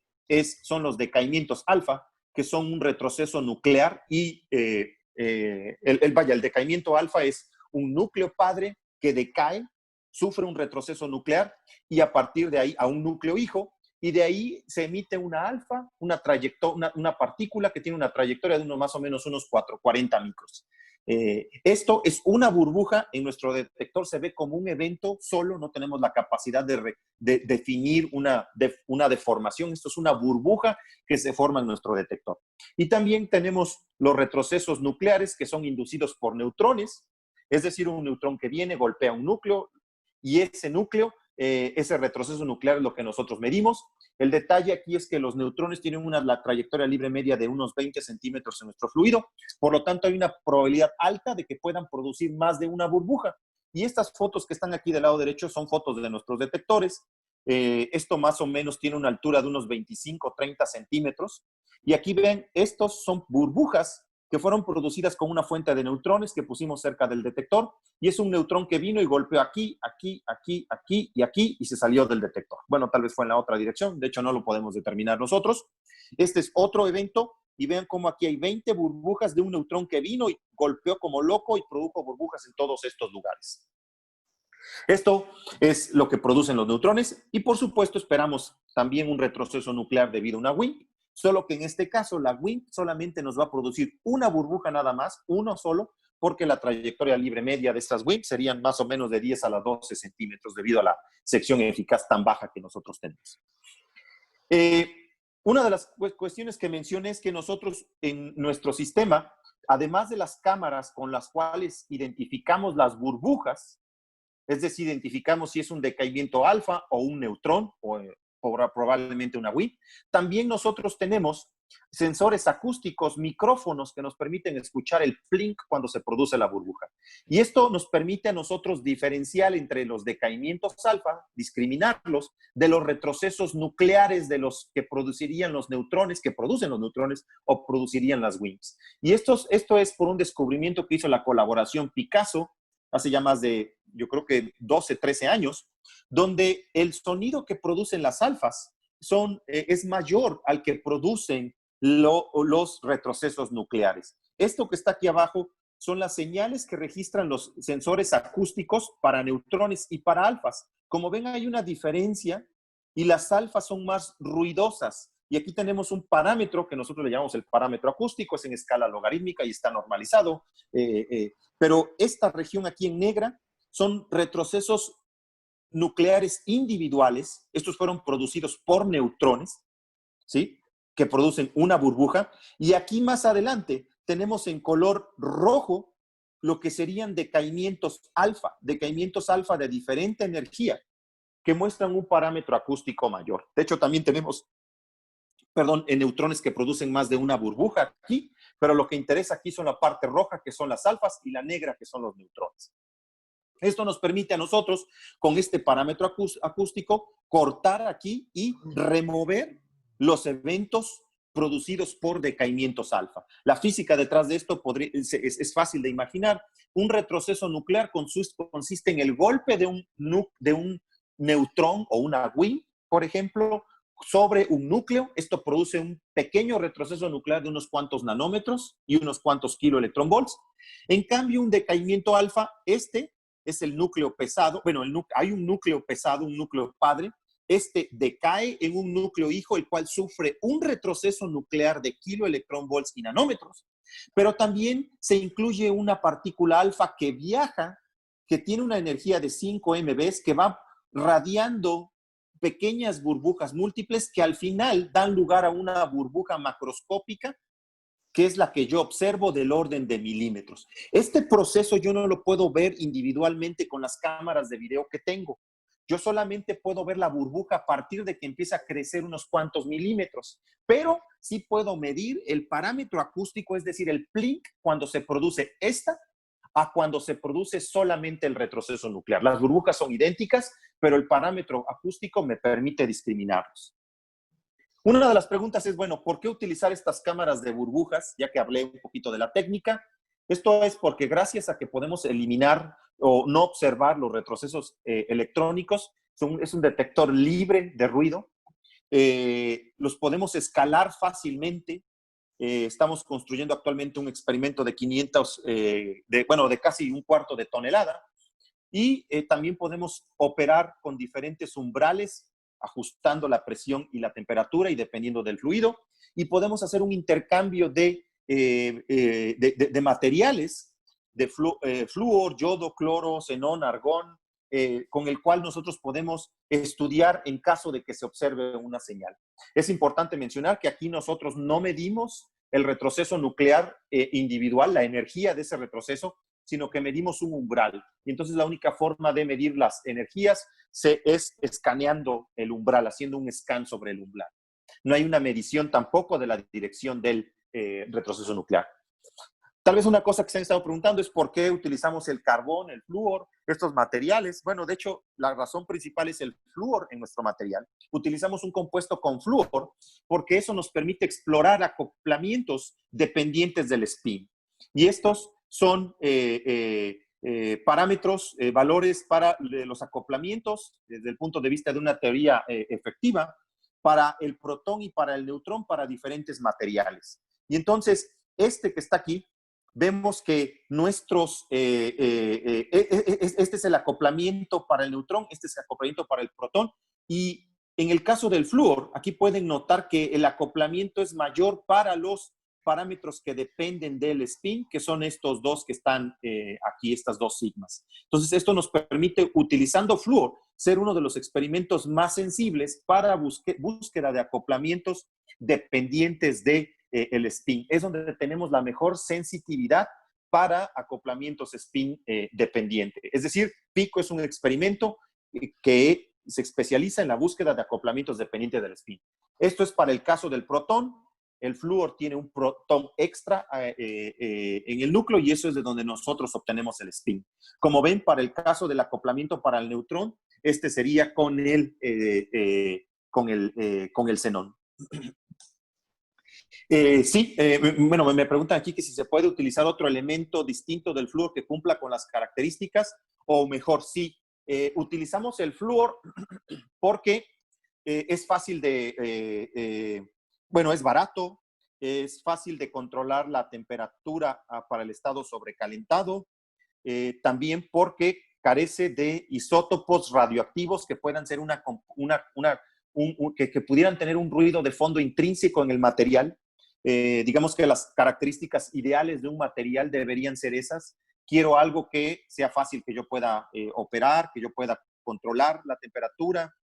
B: son los decaimientos alfa, que son un retroceso nuclear y el decaimiento alfa es un núcleo padre que decae, sufre un retroceso nuclear y a partir de ahí a un núcleo hijo, y de ahí se emite una alfa, una partícula que tiene una trayectoria de más o menos unos 40 micros. Esto es una burbuja, en nuestro detector se ve como un evento solo, no tenemos la capacidad de definir una deformación. Esto es una burbuja que se forma en nuestro detector. Y también tenemos los retrocesos nucleares que son inducidos por neutrones, es decir, un neutrón que viene, golpea un núcleo y ese núcleo, ese retroceso nuclear es lo que nosotros medimos. El detalle aquí es que los neutrones tienen la trayectoria libre media de unos 20 centímetros en nuestro fluido, por lo tanto hay una probabilidad alta de que puedan producir más de una burbuja. Y estas fotos que están aquí del lado derecho son fotos de nuestros detectores. Esto más o menos tiene una altura de unos 25 o 30 centímetros. Y aquí ven, estos son burbujas que fueron producidas con una fuente de neutrones que pusimos cerca del detector, y es un neutrón que vino y golpeó aquí, aquí, aquí, aquí y aquí, y se salió del detector. Bueno, tal vez fue en la otra dirección, de hecho no lo podemos determinar nosotros. Este es otro evento, y vean cómo aquí hay 20 burbujas de un neutrón que vino y golpeó como loco y produjo burbujas en todos estos lugares. Esto es lo que producen los neutrones, y por supuesto esperamos también un retroceso nuclear debido a una WIMP, solo que en este caso la WIMP solamente nos va a producir una burbuja nada más, uno solo, porque la trayectoria libre media de estas WIMP serían más o menos de 10 a la 12 centímetros debido a la sección eficaz tan baja que nosotros tenemos. Una de las cuestiones que mencioné es que nosotros en nuestro sistema, además de las cámaras con las cuales identificamos las burbujas, es decir, identificamos si es un decaimiento alfa o un neutrón o probablemente una WIMP. También nosotros tenemos sensores acústicos, micrófonos que nos permiten escuchar el plink cuando se produce la burbuja. Y esto nos permite a nosotros diferenciar entre los decaimientos alfa, discriminarlos de los retrocesos nucleares de los que producirían los neutrones, que producen los neutrones o producirían las WIMPs. Y esto es por un descubrimiento que hizo la colaboración Picasso hace ya más de, yo creo que 12, 13 años, donde el sonido que producen las alfas es mayor al que producen los retrocesos nucleares. Esto que está aquí abajo son las señales que registran los sensores acústicos para neutrones y para alfas. Como ven, hay una diferencia y las alfas son más ruidosas. Y aquí tenemos un parámetro que nosotros le llamamos el parámetro acústico, es en escala logarítmica y está normalizado. Pero esta región aquí en negra son retrocesos nucleares individuales. Estos fueron producidos por neutrones, ¿sí? Que producen una burbuja. Y aquí más adelante tenemos en color rojo lo que serían decaimientos alfa de diferente energía, que muestran un parámetro acústico mayor. De hecho, también tenemos en neutrones que producen más de una burbuja aquí, pero lo que interesa aquí son la parte roja, que son las alfas, y la negra, que son los neutrones. Esto nos permite a nosotros, con este parámetro acústico, cortar aquí y remover los eventos producidos por decaimientos alfa. La física detrás de esto es fácil de imaginar. Un retroceso nuclear consiste en el golpe de un neutrón o una WIN, por ejemplo, sobre un núcleo. Esto produce un pequeño retroceso nuclear de unos cuantos nanómetros y unos cuantos kiloelectronvolts. En cambio, un decaimiento alfa, este es el núcleo pesado. Bueno, hay un núcleo pesado, un núcleo padre. Este decae en un núcleo hijo, el cual sufre un retroceso nuclear de kiloelectronvolts y nanómetros. Pero también se incluye una partícula alfa que viaja, que tiene una energía de 5 MeV, que va radiando pequeñas burbujas múltiples que al final dan lugar a una burbuja macroscópica, que es la que yo observo del orden de milímetros. Este proceso yo no lo puedo ver individualmente con las cámaras de video que tengo. Yo solamente puedo ver la burbuja a partir de que empieza a crecer unos cuantos milímetros, pero sí puedo medir el parámetro acústico, es decir, el plink, cuando se produce esta a cuando se produce solamente el retroceso nuclear. Las burbujas son idénticas, pero el parámetro acústico me permite discriminarlos. Una de las preguntas es, bueno, ¿por qué utilizar estas cámaras de burbujas? Ya que hablé un poquito de la técnica. Esto es porque gracias a que podemos eliminar o no observar los retrocesos electrónicos, es un detector libre de ruido, los podemos escalar fácilmente. Estamos construyendo actualmente un experimento de 500, de casi un cuarto de tonelada, y también podemos operar con diferentes umbrales, ajustando la presión y la temperatura y dependiendo del fluido, y podemos hacer un intercambio de materiales, de flúor, yodo, cloro, xenón, argón, con el cual nosotros podemos estudiar en caso de que se observe una señal. Es importante mencionar que aquí nosotros no medimos el retroceso nuclear individual, la energía de ese retroceso, sino que medimos un umbral. Y entonces la única forma de medir las energías es escaneando el umbral, haciendo un scan sobre el umbral. No hay una medición tampoco de la dirección del retroceso nuclear. Tal vez una cosa que se han estado preguntando es por qué utilizamos el carbón, el flúor, estos materiales. Bueno, de hecho, la razón principal es el flúor en nuestro material. Utilizamos un compuesto con flúor porque eso nos permite explorar acoplamientos dependientes del spin. Y estos son parámetros, valores para los acoplamientos desde el punto de vista de una teoría efectiva para el protón y para el neutrón para diferentes materiales. Y entonces, este que está aquí, vemos que este es el acoplamiento para el neutrón, este es el acoplamiento para el protón, y en el caso del flúor, aquí pueden notar que el acoplamiento es mayor para los parámetros que dependen del spin, que son estos dos que están aquí, estas dos sigmas. Entonces, esto nos permite, utilizando flúor, ser uno de los experimentos más sensibles para búsqueda de acoplamientos dependientes de el spin. Es donde tenemos la mejor sensitividad para acoplamientos spin dependiente. Es decir, PICO es un experimento que se especializa en la búsqueda de acoplamientos dependientes del spin. Esto es para el caso del protón. El flúor tiene un protón extra en el núcleo y eso es de donde nosotros obtenemos el spin. Como ven, para el caso del acoplamiento para el neutrón, este sería con el xenón. Bueno, me preguntan aquí que si se puede utilizar otro elemento distinto del flúor que cumpla con las características, o mejor, sí. Utilizamos el flúor porque es fácil es barato, es fácil de controlar la temperatura para el estado sobrecalentado, también porque carece de isótopos radioactivos que puedan ser que pudieran tener un ruido de fondo intrínseco en el material. Digamos que las características ideales de un material deberían ser esas. Quiero algo que sea fácil que yo pueda operar, que yo pueda controlar la temperatura,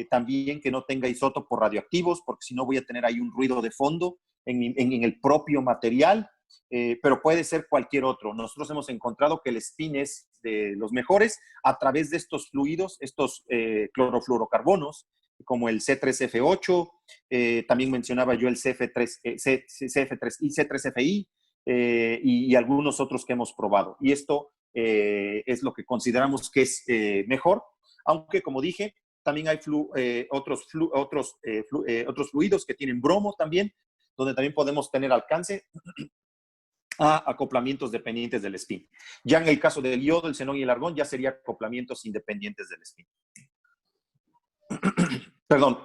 B: también que no tenga isótopos radioactivos, porque si no voy a tener ahí un ruido de fondo en el propio material, pero puede ser cualquier otro. Nosotros hemos encontrado que el spin es de los mejores a través de estos fluidos, estos clorofluorocarbonos, como el C3F8, también mencionaba yo el CF3 y C3FI, y algunos otros que hemos probado. Y esto es lo que consideramos que es mejor, aunque como dije, también hay otros fluidos que tienen bromo también, donde también podemos tener alcance a acoplamientos dependientes del spin. Ya en el caso del yodo, el xenón y el argón, ya sería acoplamientos independientes del spin. Perdón.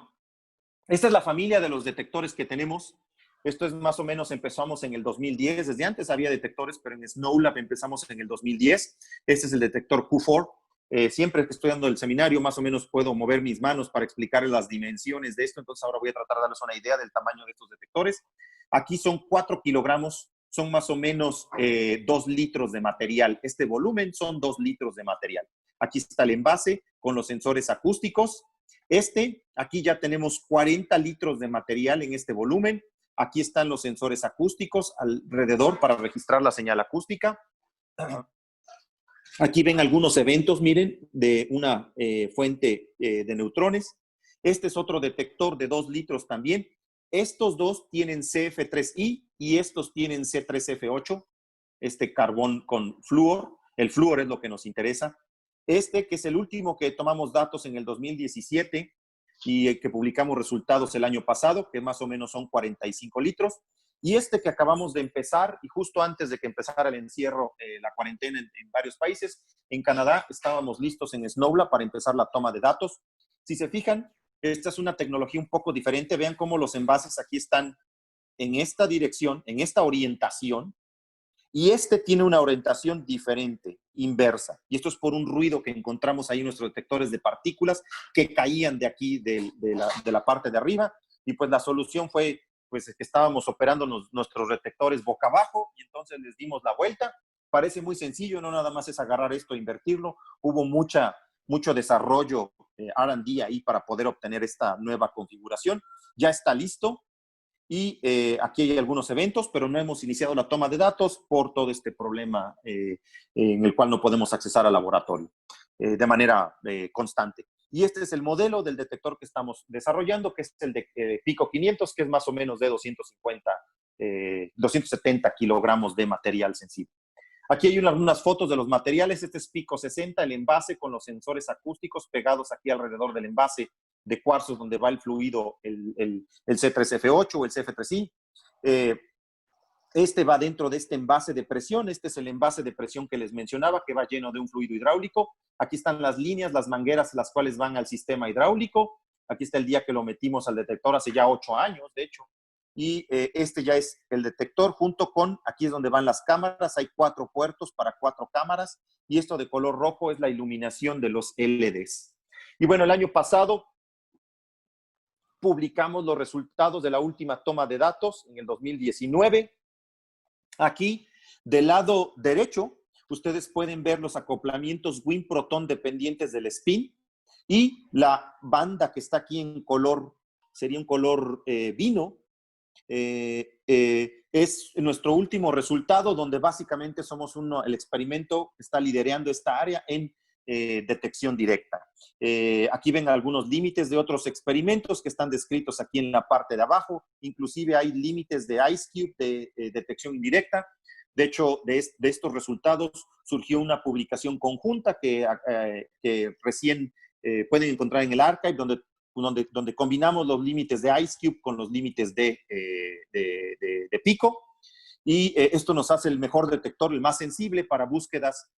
B: Esta es la familia de los detectores que tenemos. Esto es más o menos, empezamos en el 2010. Desde antes había detectores, pero en SnowLab empezamos en el 2010. Este es el detector Q4. Siempre que estoy dando el seminario, más o menos puedo mover mis manos para explicarles las dimensiones de esto. Entonces ahora voy a tratar de darles una idea del tamaño de estos detectores. Aquí son 4 kilogramos, son más o menos 2 litros de material. Este volumen son 2 litros de material. Aquí está el envase con los sensores acústicos. Aquí ya tenemos 40 litros de material en este volumen. Aquí están los sensores acústicos alrededor para registrar la señal acústica. Aquí ven algunos eventos, miren, de una fuente de neutrones. Este es otro detector de 2 litros también. Estos dos tienen CF3I y estos tienen C3F8, este carbón con flúor. El flúor es lo que nos interesa. Este, que es el último que tomamos datos en el 2017 y que publicamos resultados el año pasado, que más o menos son 45 litros. Y este que acabamos de empezar, y justo antes de que empezara el encierro, la cuarentena en varios países, en Canadá estábamos listos en SnowLab para empezar la toma de datos. Si se fijan, esta es una tecnología un poco diferente. Vean cómo los envases aquí están en esta dirección, en esta orientación, y este tiene una orientación diferente, inversa. Y esto es por un ruido que encontramos ahí en nuestros detectores de partículas que caían de aquí, de la parte de arriba. Y pues la solución fue pues que estábamos operando nuestros detectores boca abajo y entonces les dimos la vuelta. Parece muy sencillo, no nada más es agarrar esto e invertirlo. Hubo mucho desarrollo R&D ahí para poder obtener esta nueva configuración. Ya está listo. Y aquí hay algunos eventos, pero no hemos iniciado la toma de datos por todo este problema en el cual no podemos accesar al laboratorio de manera constante. Y este es el modelo del detector que estamos desarrollando, que es el de Pico 500, que es más o menos de 270 kilogramos de material sensible. Aquí hay unas fotos de los materiales. Este es Pico 60, el envase con los sensores acústicos pegados aquí alrededor del envase de cuarzos donde va el fluido, el C3F8 o el CF3I. Este va dentro de este envase de presión. Este es el envase de presión que les mencionaba, que va lleno de un fluido hidráulico. Aquí están las líneas, las mangueras, las cuales van al sistema hidráulico. Aquí está el día que lo metimos al detector, hace ya 8 años, de hecho. Y este ya es el detector junto con, aquí es donde van las cámaras, hay 4 puertos para 4 cámaras, y esto de color rojo es la iluminación de los LEDs. Y bueno, el año pasado publicamos los resultados de la última toma de datos en el 2019. Aquí, del lado derecho, ustedes pueden ver los acoplamientos WIN-proton dependientes del spin y la banda que está aquí en color, sería un color vino, es nuestro último resultado, donde básicamente somos el experimento que está liderando esta área en detección directa. Aquí ven algunos límites de otros experimentos que están descritos aquí en la parte de abajo. Inclusive hay límites de IceCube de detección indirecta. De hecho, de estos resultados surgió una publicación conjunta que recién pueden encontrar en el archive, donde combinamos los límites de IceCube con los límites de Pico. Y esto nos hace el mejor detector, el más sensible para búsquedas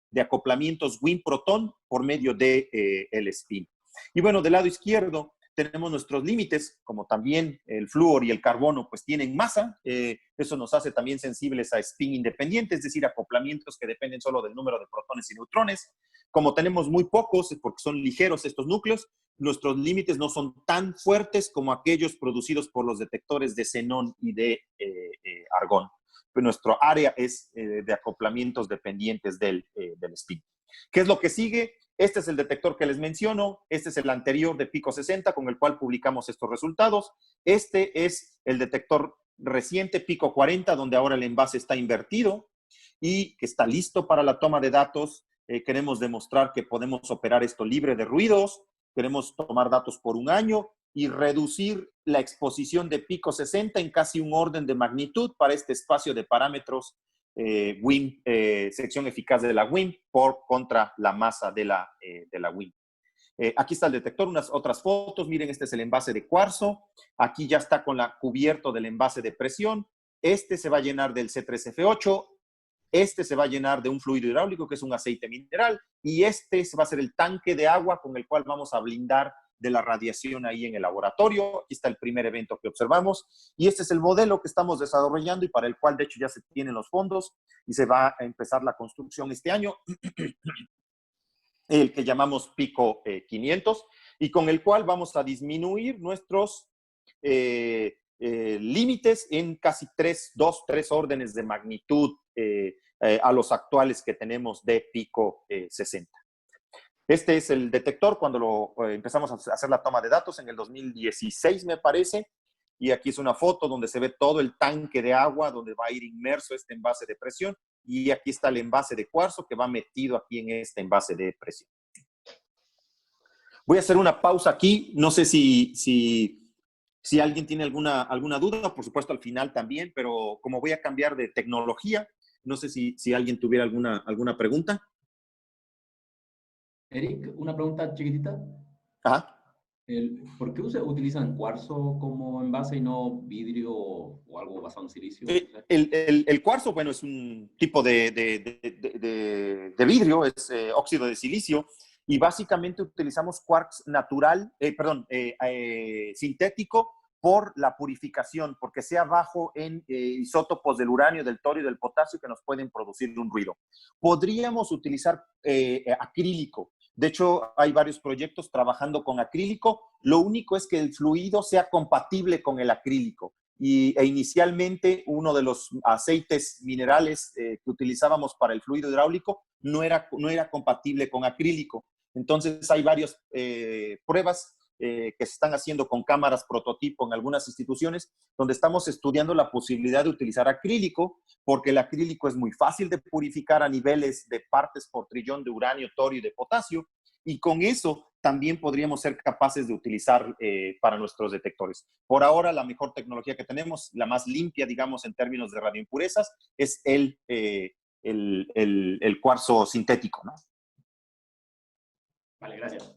B: de acoplamientos WIN-proton por medio de el spin. Y bueno, del lado izquierdo tenemos nuestros límites, como también el flúor y el carbono, pues tienen masa. Eso nos hace también sensibles a spin independiente, es decir, acoplamientos que dependen solo del número de protones y neutrones. Como tenemos muy pocos, porque son ligeros estos núcleos, nuestros límites no son tan fuertes como aquellos producidos por los detectores de xenón y de argón. Pero nuestro área es de acoplamientos dependientes del spin. ¿Qué es lo que sigue? Este es el detector que les menciono. Este es el anterior de Pico 60 con el cual publicamos estos resultados. Este es el detector reciente Pico 40, donde ahora el envase está invertido y que está listo para la toma de datos. Queremos demostrar que podemos operar esto libre de ruidos. Queremos tomar datos por un año y reducir la exposición de Pico 60 en casi un orden de magnitud para este espacio de parámetros WIM, sección eficaz de la WIM contra la masa de la WIM. Aquí está el detector, unas otras fotos. Miren, este es el envase de cuarzo. Aquí ya está con la cubierto del envase de presión. Este se va a llenar del C3F8. Este se va a llenar de un fluido hidráulico, que es un aceite mineral, y este va a ser el tanque de agua con el cual vamos a blindar de la radiación ahí en el laboratorio. Aquí está el primer evento que observamos, y este es el modelo que estamos desarrollando y para el cual, de hecho, ya se tienen los fondos y se va a empezar la construcción este año, el que llamamos Pico 500, y con el cual vamos a disminuir nuestros límites en casi 3 órdenes de magnitud a los actuales que tenemos de Pico 60. Este es el detector cuando empezamos a hacer la toma de datos en el 2016, me parece. Y aquí es una foto donde se ve todo el tanque de agua donde va a ir inmerso este envase de presión. Y aquí está el envase de cuarzo que va metido aquí en este envase de presión. Voy a hacer una pausa aquí. No sé si alguien tiene alguna duda, por supuesto al final también, pero como voy a cambiar de tecnología, no sé si alguien tuviera alguna pregunta.
C: Eric, una pregunta chiquitita.
B: Ajá.
C: ¿Por qué utilizan cuarzo como envase y no vidrio o algo basado en silicio?
B: El cuarzo, bueno, es un tipo de vidrio, es óxido de silicio, y básicamente utilizamos quartz natural, sintético, por la purificación, porque sea bajo en isótopos del uranio, del torio y del potasio que nos pueden producir un ruido. Podríamos utilizar acrílico. De hecho, hay varios proyectos trabajando con acrílico. Lo único es que el fluido sea compatible con el acrílico. Inicialmente, uno de los aceites minerales que utilizábamos para el fluido hidráulico no era compatible con acrílico. Entonces, hay varias pruebas que se están haciendo con cámaras prototipo en algunas instituciones, donde estamos estudiando la posibilidad de utilizar acrílico, porque el acrílico es muy fácil de purificar a niveles de partes por trillón de uranio, torio y de potasio, y con eso también podríamos ser capaces de utilizar para nuestros detectores. Por ahora, la mejor tecnología que tenemos, la más limpia, digamos, en términos de radioimpurezas, es el cuarzo sintético, ¿no?
C: Vale, gracias.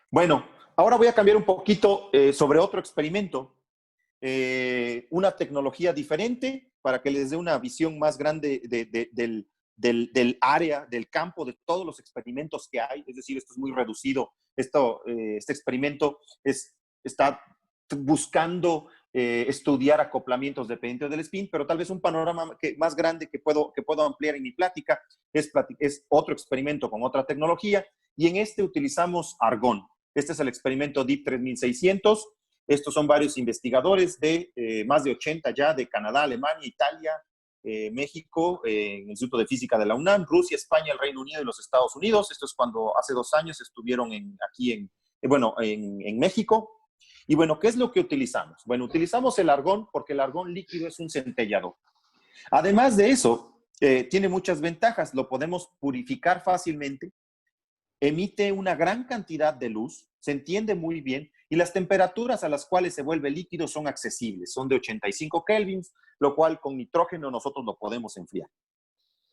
B: Bueno, ahora voy a cambiar un poquito sobre otro experimento, una tecnología diferente para que les dé una visión más grande del área, del campo, de todos los experimentos que hay. Es decir, esto es muy reducido. Este experimento está buscando estudiar acoplamientos dependientes del spin, pero tal vez un panorama más grande que puedo ampliar en mi plática es otro experimento con otra tecnología, y en este utilizamos argón. Este es el experimento DEEP 3600. Estos son varios investigadores de más de 80 ya, de Canadá, Alemania, Italia, México, en el Instituto de Física de la UNAM, Rusia, España, el Reino Unido y los Estados Unidos. Esto es cuando hace 2 años estuvieron aquí en México. Y bueno, ¿qué es lo que utilizamos? Bueno, utilizamos el argón porque el argón líquido es un centellador. Además de eso, tiene muchas ventajas. Lo podemos purificar fácilmente, emite una gran cantidad de luz, se entiende muy bien, y las temperaturas a las cuales se vuelve líquido son accesibles, son de 85 kelvins, lo cual con nitrógeno nosotros lo podemos enfriar.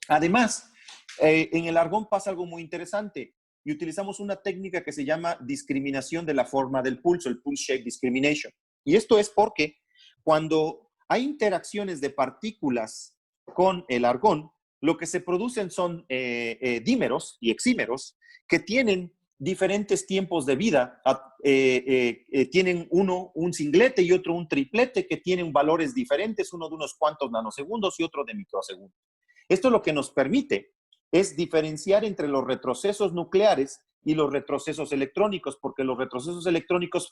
B: Además, en el argón pasa algo muy interesante, y utilizamos una técnica que se llama discriminación de la forma del pulso, el pulse shape discrimination. Y esto es porque cuando hay interacciones de partículas con el argón, lo que se producen son dímeros y oxímeros que tienen diferentes tiempos de vida. Tienen uno un singlete y otro un triplete que tienen valores diferentes, uno de unos cuantos nanosegundos y otro de microsegundos. Esto lo que nos permite es diferenciar entre los retrocesos nucleares y los retrocesos electrónicos, porque los retrocesos electrónicos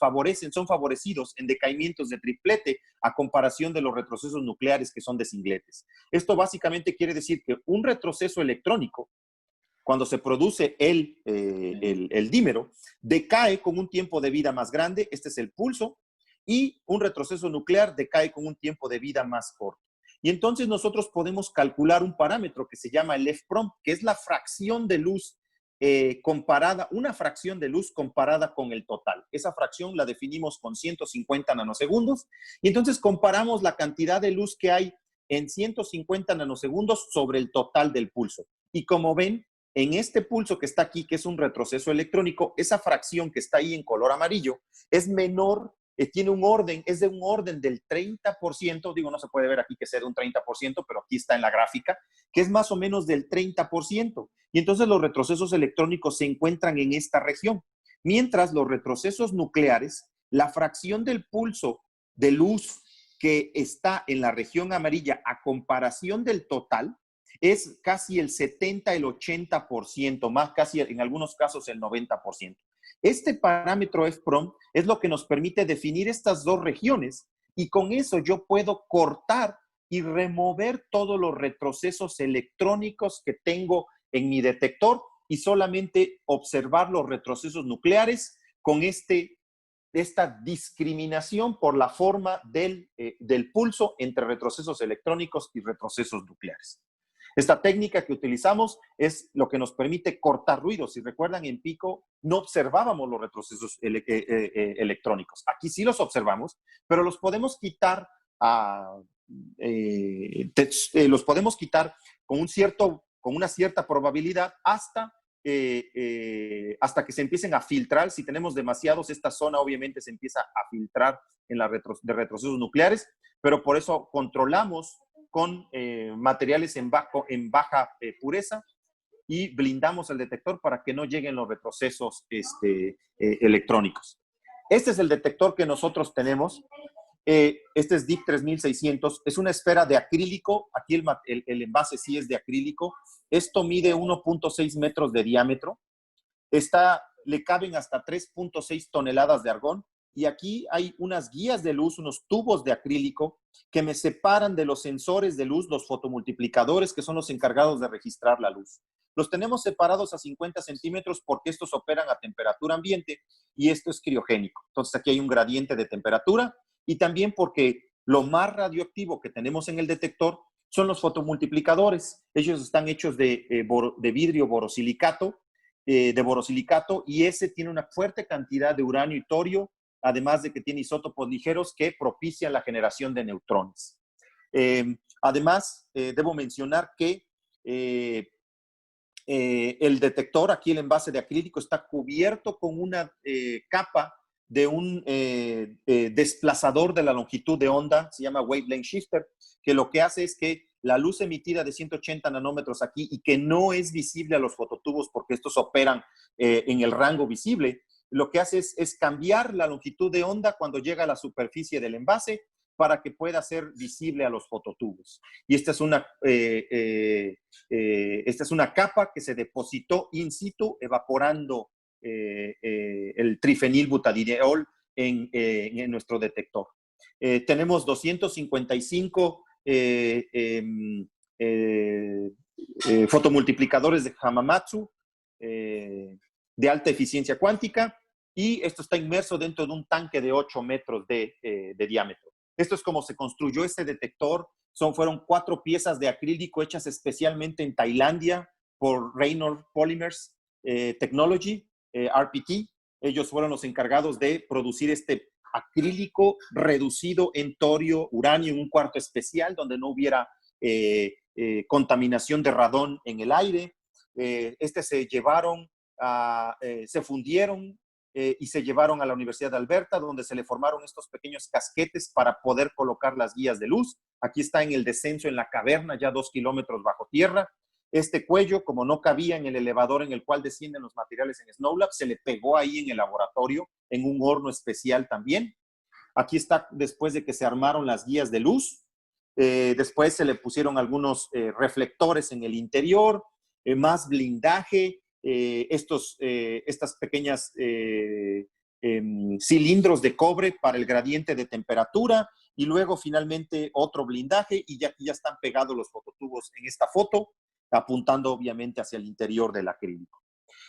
B: son favorecidos en decaimientos de triplete a comparación de los retrocesos nucleares que son de singletes. Esto básicamente quiere decir que un retroceso electrónico, cuando se produce el dímero, decae con un tiempo de vida más grande, este es el pulso, y un retroceso nuclear decae con un tiempo de vida más corto. Y entonces nosotros podemos calcular un parámetro que se llama el F-prompt, que es la fracción de luz una fracción de luz comparada con el total. Esa fracción la definimos con 150 nanosegundos, y entonces comparamos la cantidad de luz que hay en 150 nanosegundos sobre el total del pulso. Y como ven, en este pulso que está aquí, que es un retroceso electrónico, esa fracción que está ahí en color amarillo es menor tiene un orden, es de un orden del 30%, digo, no se puede ver aquí que sea de un 30%, pero aquí está en la gráfica, que es más o menos del 30%. Y entonces los retrocesos electrónicos se encuentran en esta región. Mientras los retrocesos nucleares, la fracción del pulso de luz que está en la región amarilla a comparación del total es casi el 70, el 80%, más casi en algunos casos el 90%. Este parámetro FPROM es lo que nos permite definir estas dos regiones y con eso yo puedo cortar y remover todos los retrocesos electrónicos que tengo en mi detector y solamente observar los retrocesos nucleares con esta discriminación por la forma del pulso entre retrocesos electrónicos y retrocesos nucleares. Esta técnica que utilizamos es lo que nos permite cortar ruidos. Si recuerdan, en Pico no observábamos los retrocesos electrónicos. Aquí sí los observamos, pero los podemos quitar, con una cierta probabilidad hasta que se empiecen a filtrar. Si tenemos demasiados, esta zona obviamente se empieza a filtrar de retrocesos nucleares, pero por eso controlamos con materiales en baja pureza y blindamos el detector para que no lleguen los retrocesos electrónicos. Este es el detector que nosotros tenemos. Este es DIP 3600. Es una esfera de acrílico. Aquí el envase sí es de acrílico. Esto mide 1.6 metros de diámetro. Le caben hasta 3.6 toneladas de argón. Y aquí hay unas guías de luz, unos tubos de acrílico que me separan de los sensores de luz, los fotomultiplicadores, que son los encargados de registrar la luz. Los tenemos separados a 50 centímetros porque estos operan a temperatura ambiente y esto es criogénico. Entonces aquí hay un gradiente de temperatura y también porque lo más radioactivo que tenemos en el detector son los fotomultiplicadores. Ellos están hechos de vidrio borosilicato, y ese tiene una fuerte cantidad de uranio y torio, además de que tiene isótopos ligeros que propician la generación de neutrones. Además, debo mencionar que el detector, aquí el envase de acrílico, está cubierto con una capa de un desplazador de la longitud de onda, se llama Wavelength Shifter, que lo que hace es que la luz emitida de 180 nanómetros aquí y que no es visible a los fototubos porque estos operan en el rango visible, lo que hace es cambiar la longitud de onda cuando llega a la superficie del envase para que pueda ser visible a los fototubos. Y esta es una capa que se depositó in situ evaporando el trifenilbutadienol en nuestro detector. Tenemos 255 fotomultiplicadores de Hamamatsu de alta eficiencia cuántica y esto está inmerso dentro de un tanque de 8 metros de diámetro. Esto es como se construyó este detector. Fueron 4 piezas de acrílico hechas especialmente en Tailandia por Reynolds Polymers Technology, RPT. Ellos fueron los encargados de producir este acrílico reducido en torio, uranio, en un cuarto especial donde no hubiera contaminación de radón en el aire. Se fundieron y se llevaron a la Universidad de Alberta, donde se le formaron estos pequeños casquetes para poder colocar las guías de luz. Aquí está en el descenso en la caverna, ya 2 kilómetros bajo tierra. Este cuello, como no cabía en el elevador en el cual descienden los materiales en SNOWLAB, se le pegó ahí en el laboratorio, en un horno especial también. Aquí está después de que se armaron las guías de luz. Después se le pusieron algunos reflectores en el interior, más blindaje, estas pequeñas cilindros de cobre para el gradiente de temperatura y luego finalmente otro blindaje y ya están pegados los fototubos en esta foto, apuntando obviamente hacia el interior del acrílico.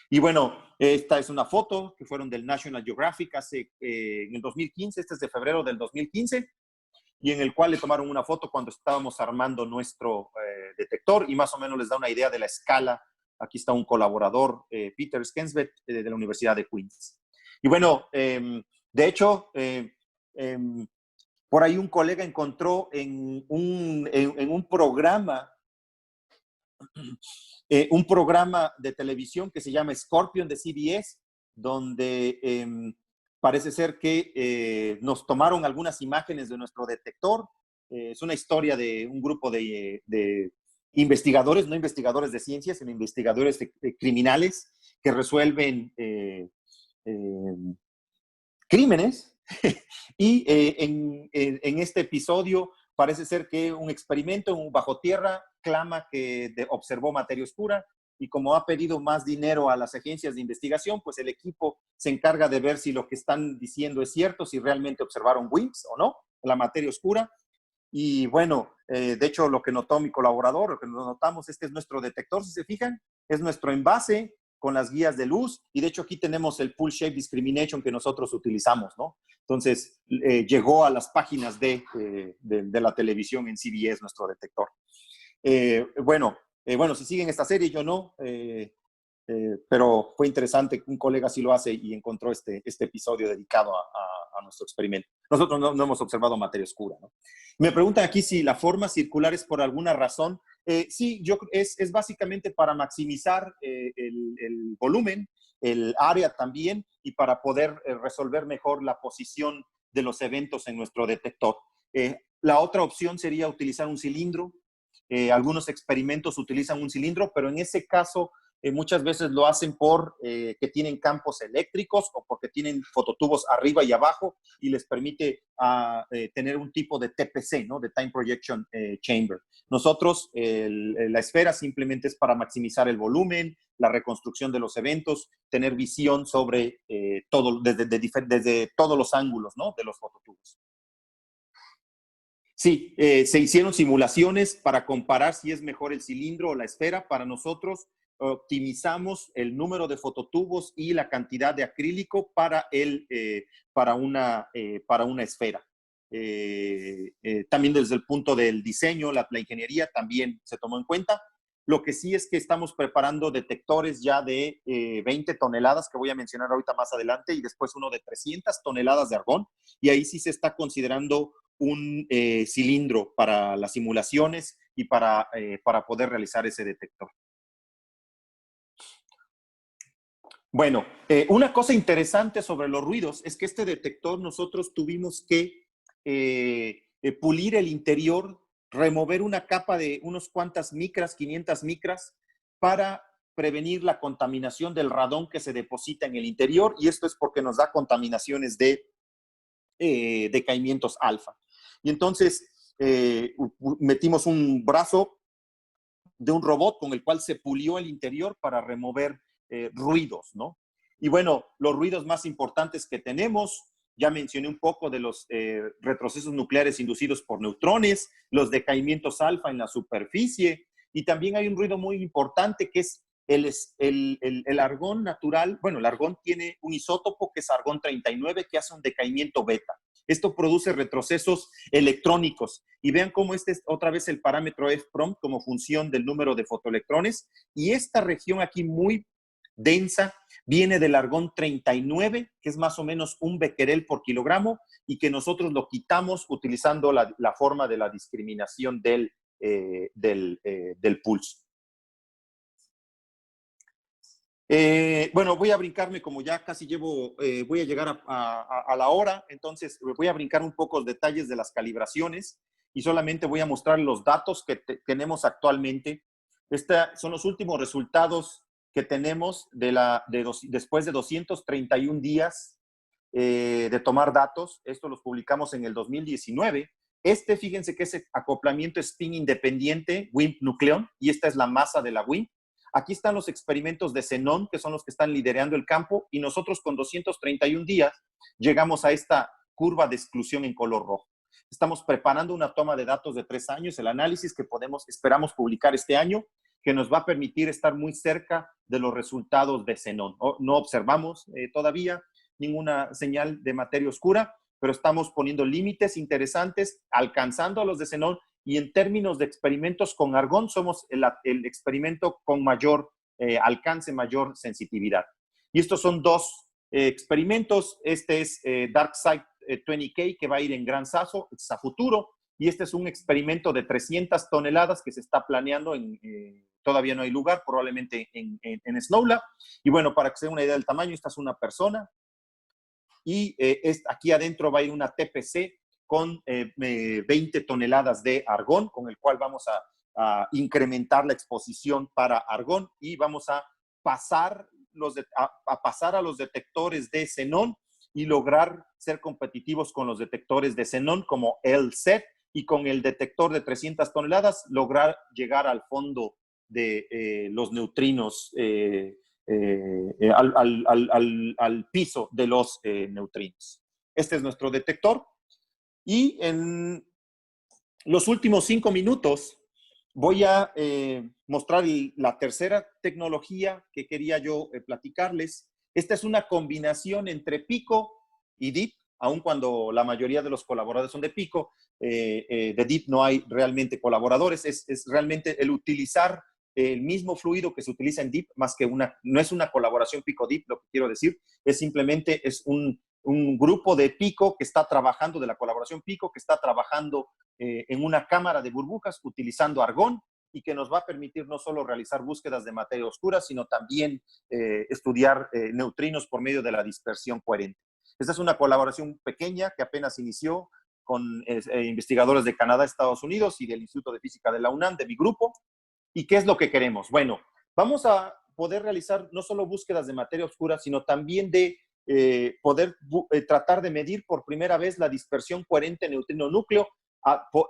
B: Y bueno, esta es una foto que fueron del National Geographic en el 2015, este es de febrero del 2015, y en el cual le tomaron una foto cuando estábamos armando nuestro detector y más o menos les da una idea de la escala. Aquí está un colaborador, Peter Skensvet, de la Universidad de Queens. Y bueno, de hecho, por ahí un colega encontró en un programa de televisión que se llama Scorpion de CBS, donde parece ser que nos tomaron algunas imágenes de nuestro detector. Es una historia de un grupo de investigadores, no investigadores de ciencias, sino investigadores criminales que resuelven crímenes. Y en este episodio parece ser que un experimento bajo tierra clama que observó materia oscura, y como ha pedido más dinero a las agencias de investigación, pues el equipo se encarga de ver si lo que están diciendo es cierto, si realmente observaron WIMPs o no, la materia oscura. Y bueno, de hecho lo que notó mi colaborador, lo que nos notamos es que es nuestro detector, si se fijan, es nuestro envase con las guías de luz, y de hecho aquí tenemos el Pulse Shape Discrimination que nosotros utilizamos, ¿no? Entonces, llegó a las páginas de la televisión en CBS, nuestro detector. Bueno, si siguen esta serie, yo no, pero fue interesante que un colega sí lo hace y encontró este episodio dedicado a nuestro experimento. Nosotros no hemos observado materia oscura, ¿no? Me preguntan aquí si la forma circular es por alguna razón. Sí, es básicamente para maximizar el volumen, el área también, y para poder resolver mejor la posición de los eventos en nuestro detector. La otra opción sería utilizar un cilindro. Algunos experimentos utilizan un cilindro, pero en ese caso muchas veces lo hacen por que tienen campos eléctricos o porque tienen fototubos arriba y abajo y les permite tener un tipo de TPC, ¿no? De Time Projection Chamber. Nosotros, la esfera simplemente es para maximizar el volumen, la reconstrucción de los eventos, tener visión sobre todo, desde todos los ángulos, ¿no? De los fototubos. Sí, se hicieron simulaciones para comparar si es mejor el cilindro o la esfera. Para nosotros, optimizamos el número de fototubos y la cantidad de acrílico para una esfera. También desde el punto del diseño, la ingeniería también se tomó en cuenta. Lo que sí es que estamos preparando detectores ya de 20 toneladas, que voy a mencionar ahorita más adelante, y después uno de 300 toneladas de argón, y ahí sí se está considerando un cilindro para las simulaciones y para poder realizar ese detector. Bueno, una cosa interesante sobre los ruidos es que este detector nosotros tuvimos que pulir el interior, remover una capa de unos cuantas micras, 500 micras, para prevenir la contaminación del radón que se deposita en el interior, y esto es porque nos da contaminaciones de decaimientos alfa. Y entonces metimos un brazo de un robot con el cual se pulió el interior para remover ruidos, ¿no? Y bueno, los ruidos más importantes que tenemos, ya mencioné un poco de los retrocesos nucleares inducidos por neutrones, los decaimientos alfa en la superficie, y también hay un ruido muy importante que es el argón natural. Bueno, el argón tiene un isótopo que es argón 39 que hace un decaimiento beta. Esto produce retrocesos electrónicos. Y vean cómo este es otra vez el parámetro F-prompt como función del número de fotoelectrones. Y esta región aquí muy densa viene del argón 39, que es más o menos 1 becquerel por kilogramo, y que nosotros lo quitamos utilizando la forma de la discriminación del pulso. Bueno, voy a brincarme, como ya casi voy a llegar a la hora, entonces voy a brincar un poco los detalles de las calibraciones y solamente voy a mostrar los datos que tenemos actualmente. Estos son los últimos resultados que tenemos después de 231 días de tomar datos. Esto los publicamos en el 2019. Fíjense que ese acoplamiento spin independiente, WIMP nucleón, y esta es la masa de la WIMP. Aquí están los experimentos de xenón, que son los que están liderando el campo, y nosotros con 231 días llegamos a esta curva de exclusión en color rojo. Estamos preparando una toma de datos de 3 años, el análisis que esperamos publicar este año, que nos va a permitir estar muy cerca de los resultados de xenón. No observamos todavía ninguna señal de materia oscura, pero estamos poniendo límites interesantes, alcanzando a los de xenón. Y en términos de experimentos con argón, somos el experimento con mayor alcance, mayor sensitividad. Y estos son 2 experimentos. Este es DarkSide 20K, que va a ir en Gran Sasso, es a futuro. Y este es un experimento de 300 toneladas que se está planeando todavía no hay lugar, probablemente en SNOWLab. Y bueno, para que se den una idea del tamaño, esta es una persona. y aquí adentro va a ir una TPC con 20 toneladas de argón, con el cual vamos a incrementar la exposición para argón y vamos a pasar, pasar a los detectores de xenón y lograr ser competitivos con los detectores de xenón como LSET, y con el detector de 300 toneladas lograr llegar al fondo de los neutrinos, al piso de los neutrinos. Este es nuestro detector. Y en los últimos 5 minutos voy a mostrar la tercera tecnología que quería yo platicarles. Esta es una combinación entre Pico y DEEP, aun cuando la mayoría de los colaboradores son de Pico. De DEEP no hay realmente colaboradores, es realmente el utilizar el mismo fluido que se utiliza en DEEP, más que no es una colaboración Pico-DEEP, lo que quiero decir, es simplemente un grupo de Pico que está trabajando, de la colaboración Pico, que está trabajando en una cámara de burbujas utilizando argón, y que nos va a permitir no solo realizar búsquedas de materia oscura, sino también estudiar neutrinos por medio de la dispersión coherente. Esta es una colaboración pequeña que apenas inició con investigadores de Canadá, Estados Unidos y del Instituto de Física de la UNAM, de mi grupo. ¿Y qué es lo que queremos? Bueno, vamos a poder realizar no solo búsquedas de materia oscura, sino también de poder tratar de medir por primera vez la dispersión coherente neutrino-núcleo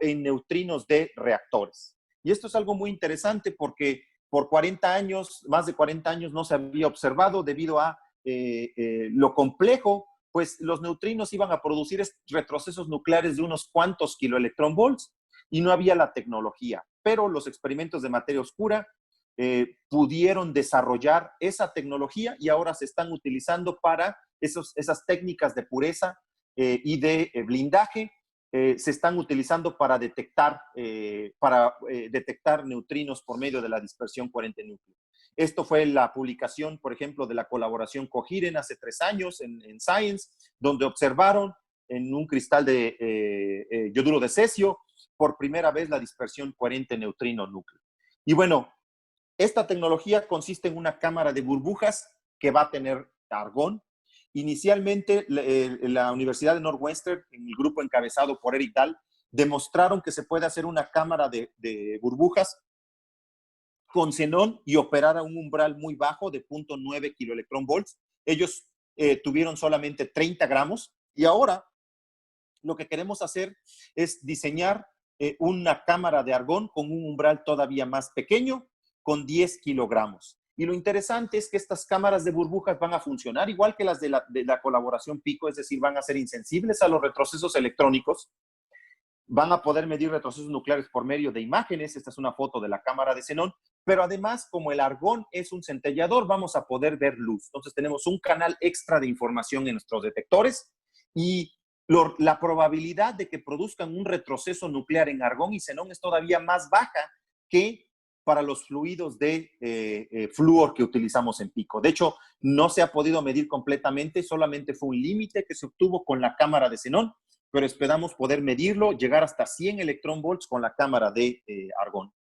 B: en neutrinos de reactores. Y esto es algo muy interesante porque por 40 años, más de 40 años, no se había observado debido a lo complejo, pues los neutrinos iban a producir retrocesos nucleares de unos cuantos kiloelectronvolts y no había la tecnología. Pero los experimentos de materia oscura pudieron desarrollar esa tecnología y ahora se están utilizando para esas técnicas de pureza y de blindaje. Se están utilizando para detectar neutrinos por medio de la dispersión coherente núcleo. Esto fue la publicación, por ejemplo, de la colaboración Cohiren hace 3 años en Science, donde observaron en un cristal de yoduro de cesio por primera vez la dispersión coherente neutrino-núcleo. Y bueno, esta tecnología consiste en una cámara de burbujas que va a tener argón. Inicialmente, la Universidad de Northwestern, en el grupo encabezado por Eric Dahl, demostraron que se puede hacer una cámara de burbujas con xenón y operar a un umbral muy bajo de 0.9 kiloelectronvolts. Ellos tuvieron solamente 30 gramos y ahora lo que queremos hacer es diseñar una cámara de argón con un umbral todavía más pequeño, con 10 kilogramos. Y lo interesante es que estas cámaras de burbujas van a funcionar igual que las de la colaboración Pico, es decir, van a ser insensibles a los retrocesos electrónicos, van a poder medir retrocesos nucleares por medio de imágenes. Esta es una foto de la cámara de xenón, pero además, como el argón es un centellador, vamos a poder ver luz. Entonces tenemos un canal extra de información en nuestros detectores y la probabilidad de que produzcan un retroceso nuclear en argón y xenón es todavía más baja que para los fluidos de flúor que utilizamos en Pico. De hecho, no se ha podido medir completamente, solamente fue un límite que se obtuvo con la cámara de xenón, pero esperamos poder medirlo, llegar hasta 100 electronvolts con la cámara de argón.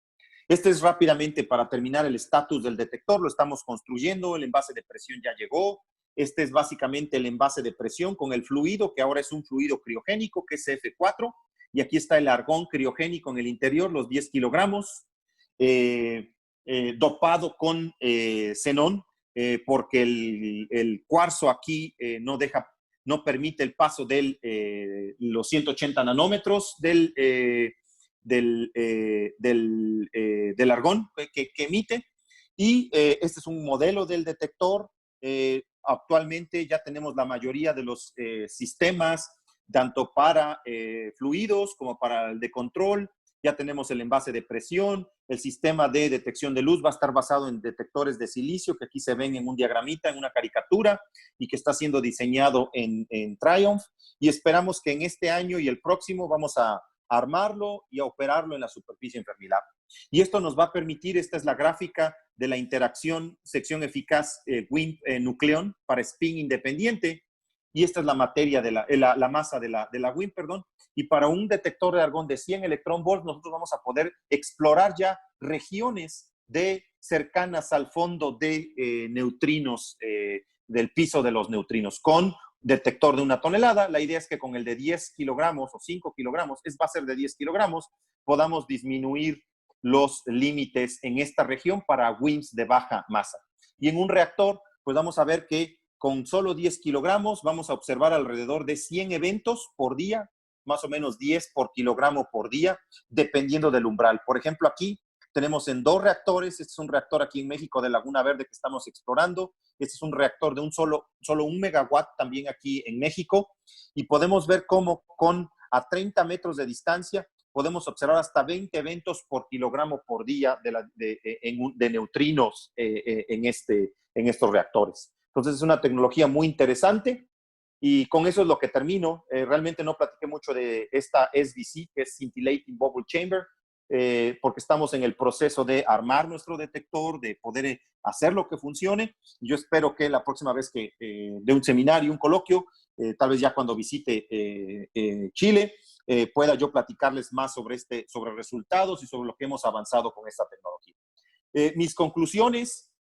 B: Este es rápidamente para terminar el estatus del detector, lo estamos construyendo, el envase de presión ya llegó. Este es básicamente el envase de presión con el fluido, que ahora es un fluido criogénico, que es CF4, y aquí está el argón criogénico en el interior, los 10 kilogramos, dopado con xenón, porque el cuarzo aquí no permite el paso de los 180 nanómetros del argón que emite. Y este es un modelo del detector. Actualmente ya tenemos la mayoría de los sistemas, tanto para fluidos como para el de control. Ya tenemos el envase de presión. El sistema de detección de luz va a estar basado en detectores de silicio, que aquí se ven en un diagramita, en una caricatura, y que está siendo diseñado en Triumph. Y esperamos que en este año y el próximo vamos a armarlo y a operarlo en la superficie en Fermilab. Y esto nos va a permitir, esta es la gráfica de la interacción sección eficaz WIMP-nucleón para spin independiente, y esta es la materia la masa de la WIMP, perdón. Y para un detector de argón de 100 electronvolts, nosotros vamos a poder explorar ya regiones cercanas al fondo de neutrinos, del piso de los neutrinos, con detector de 1 tonelada. La idea es que con el de 10 kilogramos o 5 kilogramos, va a ser de 10 kilogramos, podamos disminuir los límites en esta región para WIMPs de baja masa. Y en un reactor, pues vamos a ver que con solo 10 kilogramos vamos a observar alrededor de 100 eventos por día, más o menos 10 por kilogramo por día, dependiendo del umbral. Por ejemplo, aquí tenemos en 2 reactores. Este es un reactor aquí en México de Laguna Verde que estamos explorando. Este es un reactor de solo 1 megawatt también aquí en México. Y podemos ver cómo a 30 metros de distancia podemos observar hasta 20 eventos por kilogramo por día de neutrinos en estos reactores. Entonces es una tecnología muy interesante. Y con eso es lo que termino. Realmente no platiqué mucho de esta SBC, que es Scintillating Bubble Chamber, porque estamos en el proceso de armar nuestro detector, de poder hacerlo que funcione. Yo espero que la próxima vez que dé un seminario, un coloquio, tal vez ya cuando visite Chile, pueda yo platicarles más sobre resultados y sobre lo que hemos avanzado con esta tecnología. Mis conclusiones,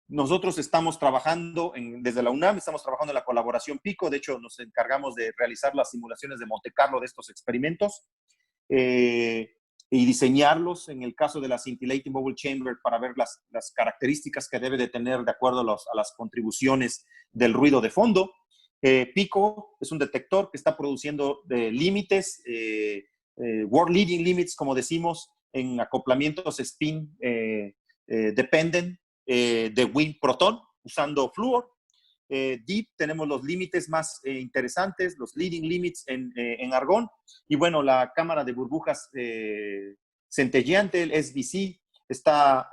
B: nosotros estamos trabajando desde la UNAM, estamos trabajando en la colaboración PICO. De hecho, nos encargamos de realizar las simulaciones de Monte Carlo de estos experimentos y diseñarlos en el caso de la Scintillating Bubble Chamber para ver las características que debe de tener de acuerdo a las contribuciones del ruido de fondo. PICO es un detector que está produciendo límites, world leading limits, como decimos, en acoplamientos spin dependent de WIMP proton usando flúor. Deep tenemos los límites más interesantes, los leading limits en argón. Y bueno, la cámara de burbujas centelleante, el SBC, está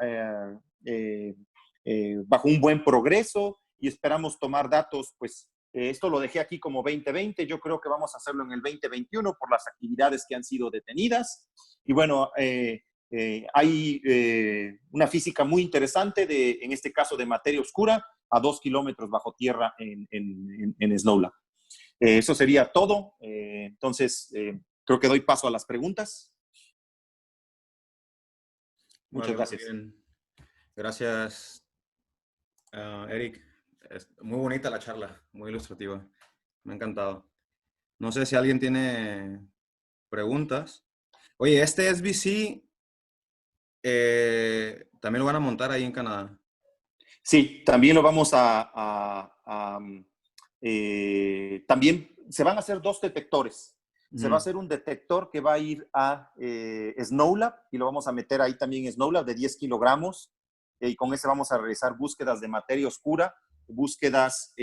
B: bajo un buen progreso y esperamos tomar datos. Pues esto lo dejé aquí como 2020. Yo creo que vamos a hacerlo en el 2021 por las actividades que han sido detenidas. Y bueno, hay una física muy interesante en este caso de materia oscura a 2 kilómetros bajo tierra en Snow Lab. Eso sería todo. Entonces, creo que doy paso a las preguntas. Muchas gracias.
A: Muy bien. Gracias, Eric. Es muy bonita la charla, muy ilustrativa. Me ha encantado. No sé si alguien tiene preguntas. Oye, este SBC también lo van a montar ahí en Canadá.
B: Sí, también lo vamos también se van a hacer 2 detectores. Se va a hacer un detector que va a ir a Snow Lab y lo vamos a meter ahí también en Snow Lab de 10 kilogramos. Y con ese vamos a realizar búsquedas de materia oscura, búsquedas,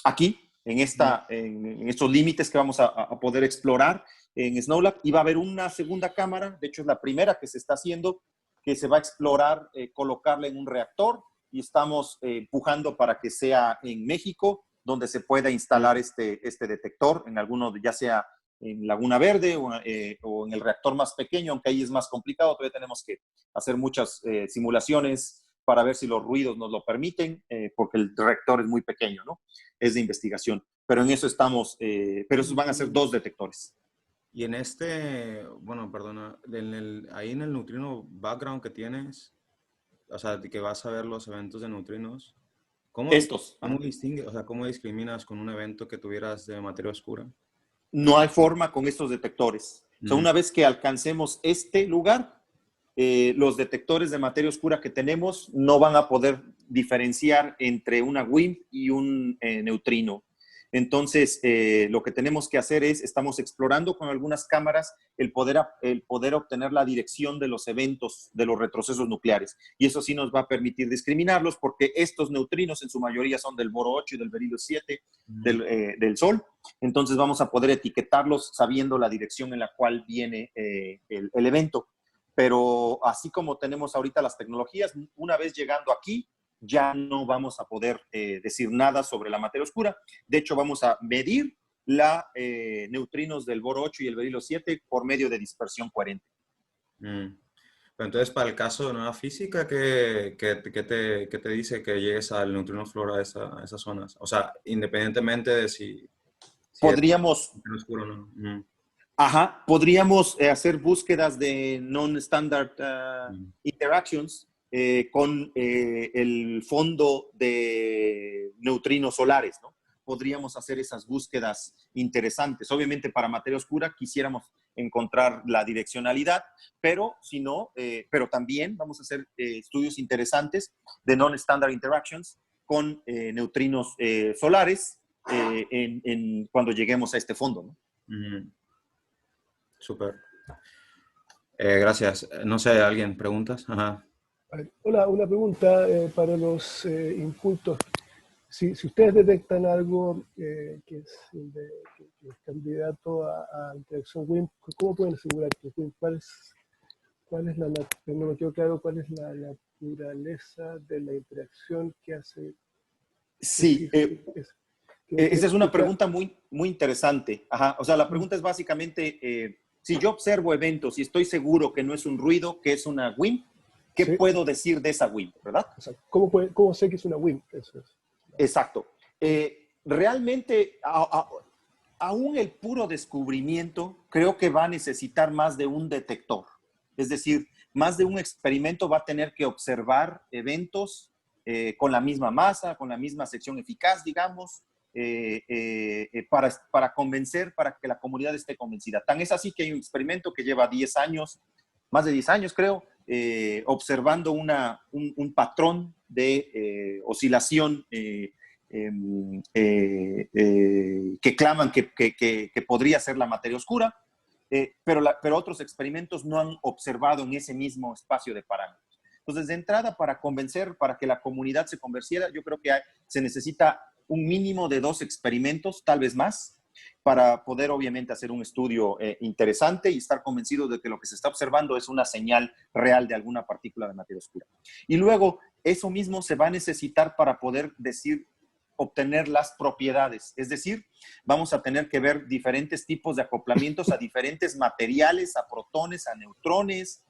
B: aquí, en estos límites que vamos a poder explorar en Snow Lab. Y va a haber una segunda cámara, de hecho es la primera que se está haciendo, que se va a explorar colocarla en un reactor, y estamos empujando para que sea en México, donde se pueda instalar este detector en alguno, ya sea en Laguna Verde o en el reactor más pequeño, aunque ahí es más complicado. Todavía tenemos que hacer muchas simulaciones para ver si los ruidos nos lo permiten, porque el reactor es muy pequeño, ¿no? Es de investigación. Pero en eso estamos, pero esos van a ser 2 detectores.
A: Y en bueno, perdona, ahí en el neutrino background que tienes, o sea, que vas a ver los eventos de neutrinos, ¿cómo distingues, o sea, cómo discriminas con un evento que tuvieras de materia oscura?
B: No hay forma con estos detectores. O sea, una vez que alcancemos este lugar, los detectores de materia oscura que tenemos no van a poder diferenciar entre una WIMP y un neutrino. Entonces, lo que tenemos que hacer estamos explorando con algunas cámaras el poder obtener la dirección de los eventos de los retrocesos nucleares. Y eso sí nos va a permitir discriminarlos, porque estos neutrinos en su mayoría son del boro 8 y del berilio 7 del Sol. Entonces vamos a poder etiquetarlos sabiendo la dirección en la cual viene el evento. Pero así como tenemos ahorita las tecnologías, una vez llegando aquí, ya no vamos a poder decir nada sobre la materia oscura. De hecho, vamos a medir neutrinos del boro 8 y el berilio 7 por medio de dispersión coherente.
A: Pero entonces, para el caso de nueva física, ¿qué te dice que llegues al neutrino flor a esas zonas? O sea, independientemente de si
B: podríamos...
A: es oscuro o no.
B: Podríamos hacer búsquedas de non-standard interactions con el fondo de neutrinos solares, ¿no? Podríamos hacer esas búsquedas interesantes. Obviamente para materia oscura quisiéramos encontrar la direccionalidad, pero si no, pero también vamos a hacer estudios interesantes de non-standard interactions con neutrinos solares cuando lleguemos a este fondo, ¿no?
A: Súper. Gracias. No sé, ¿alguien preguntas? Ajá.
D: Hola, una pregunta para los incultos. Si ustedes detectan algo que es candidato a interacción WIMP, ¿cómo pueden asegurar que WIMP? ¿Cuál es no me quedó claro cuál es la naturaleza de la interacción que hace?
B: Sí, esa es una pregunta muy, muy interesante. Ajá. O sea, la pregunta es básicamente, si yo observo eventos y estoy seguro que no es un ruido, que es una WIMP, ¿qué puedo decir de esa WIMP, verdad?
D: Exacto. ¿Cómo sé que es una WIMP? Eso es.
B: Exacto. Realmente, aún el puro descubrimiento creo que va a necesitar más de un detector. Es decir, más de un experimento va a tener que observar eventos con la misma masa, con la misma sección eficaz, digamos, para convencer, para que la comunidad esté convencida. Tan es así que hay un experimento que lleva 10 años, más de 10 años creo, observando un patrón de oscilación que claman que podría ser la materia oscura, pero otros experimentos no han observado en ese mismo espacio de parámetros. Entonces, de entrada, para convencer, para que la comunidad se convenciera, yo creo que se necesita un mínimo de 2 experimentos, tal vez más, para poder obviamente hacer un estudio interesante y estar convencido de que lo que se está observando es una señal real de alguna partícula de materia oscura. Y luego, eso mismo se va a necesitar para poder obtener las propiedades. Es decir, vamos a tener que ver diferentes tipos de acoplamientos a diferentes materiales, a protones, a neutrones,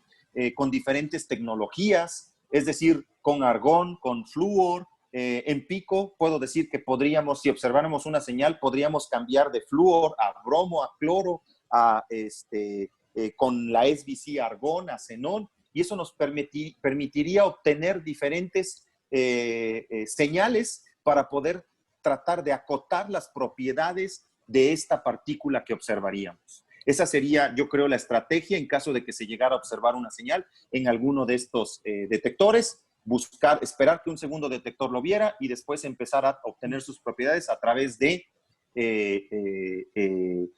B: con diferentes tecnologías, es decir, con argón, con flúor. En pico puedo decir que podríamos, si observáramos una señal, podríamos cambiar de flúor a bromo, a cloro, con la SBC argón, a xenón, y eso nos permitiría obtener diferentes señales para poder tratar de acotar las propiedades de esta partícula que observaríamos. Esa sería, yo creo, la estrategia en caso de que se llegara a observar una señal en alguno de estos detectores, esperar que un segundo detector lo viera y después empezar a obtener sus propiedades a través de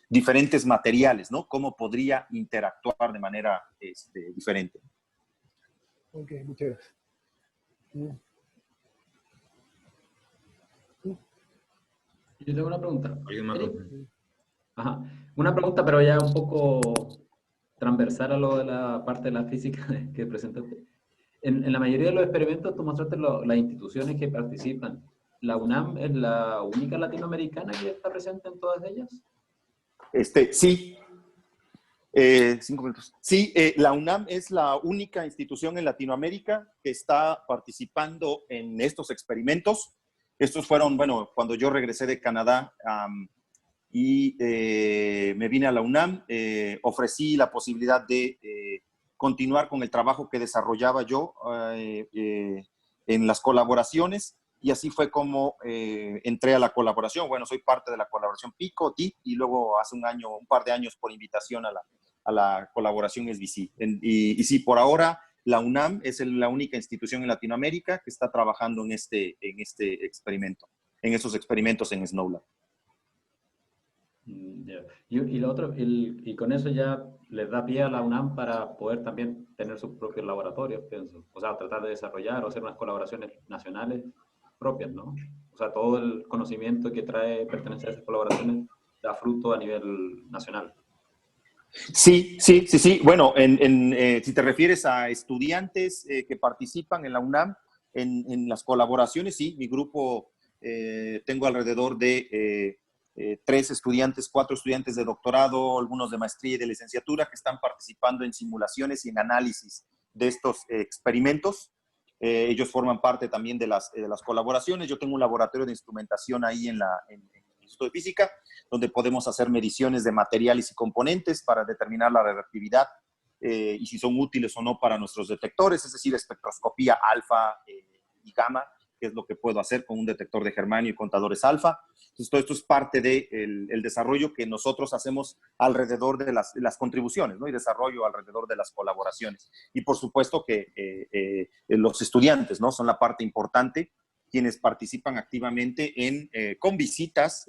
B: diferentes materiales, ¿no? Cómo podría interactuar de manera diferente.
D: Ok, muchas gracias.
C: Yo tengo una pregunta.
A: ¿Alguien más?
C: Ajá. Una pregunta, pero ya un poco transversal a lo de la parte de la física que presentaste. En la mayoría de los experimentos tú mostraste las instituciones que participan. ¿La UNAM es la única latinoamericana que está presente en todas ellas?
B: Sí. 5 minutos. Sí, la UNAM es la única institución en Latinoamérica que está participando en estos experimentos. Estos fueron, bueno, cuando yo regresé de Canadá y me vine a la UNAM, ofrecí la posibilidad de continuar con el trabajo que desarrollaba yo en las colaboraciones, y así fue como entré a la colaboración. Bueno, soy parte de la colaboración PICO, DIP, y luego hace un par de años por invitación a la colaboración SBC. Y sí, por ahora la UNAM es la única institución en Latinoamérica que está trabajando en este experimento, en esos experimentos en SNOWLAB.
C: Y lo otro, y con eso ya les da pie a la UNAM para poder también tener sus propios laboratorios, pienso. O sea, tratar de desarrollar o hacer unas colaboraciones nacionales propias, ¿no? O sea, todo el conocimiento que trae pertenecer a esas colaboraciones da fruto a nivel nacional.
B: Sí. Bueno, si te refieres a estudiantes que participan en la UNAM en las colaboraciones, sí, mi grupo, tengo alrededor de 4 estudiantes de doctorado, algunos de maestría y de licenciatura que están participando en simulaciones y en análisis de estos experimentos. Ellos forman parte también de las colaboraciones. Yo tengo un laboratorio de instrumentación ahí en el Instituto de Física, donde podemos hacer mediciones de materiales y componentes para determinar la revertibilidad y si son útiles o no para nuestros detectores, es decir, espectroscopía alfa y gamma, que es lo que puedo hacer con un detector de germanio y contadores alfa. Entonces, todo esto es parte del desarrollo que nosotros hacemos alrededor de las contribuciones, ¿no? Y desarrollo alrededor de las colaboraciones. Y por supuesto que los estudiantes, ¿no? Son la parte importante, quienes participan activamente con visitas,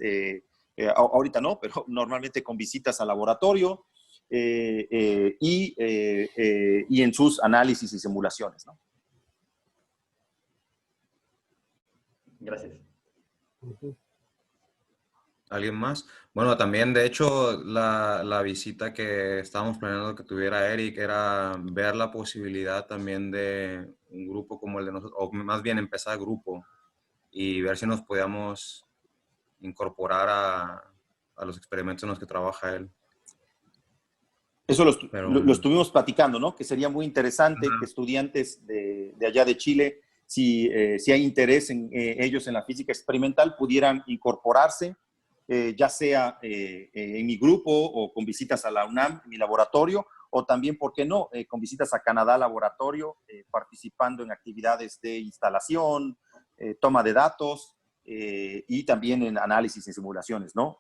B: ahorita no, pero normalmente con visitas al laboratorio y en sus análisis y simulaciones, ¿no?
C: Gracias.
A: ¿Alguien más? Bueno, también, de hecho, la visita que estábamos planeando que tuviera Eric era ver la posibilidad también de un grupo como el de nosotros, o más bien empezar grupo y ver si nos podíamos incorporar a los experimentos en los que trabaja él.
B: Eso
A: Pero,
B: lo estuvimos platicando, ¿no? Que sería muy interesante que estudiantes de allá de Chile, si hay interés en ellos en la física experimental, pudieran incorporarse, ya sea en mi grupo o con visitas a la UNAM, mi laboratorio, o también, ¿por qué no?, con visitas a Canadá Laboratorio, participando en actividades de instalación, toma de datos, y también en análisis y simulaciones, ¿no?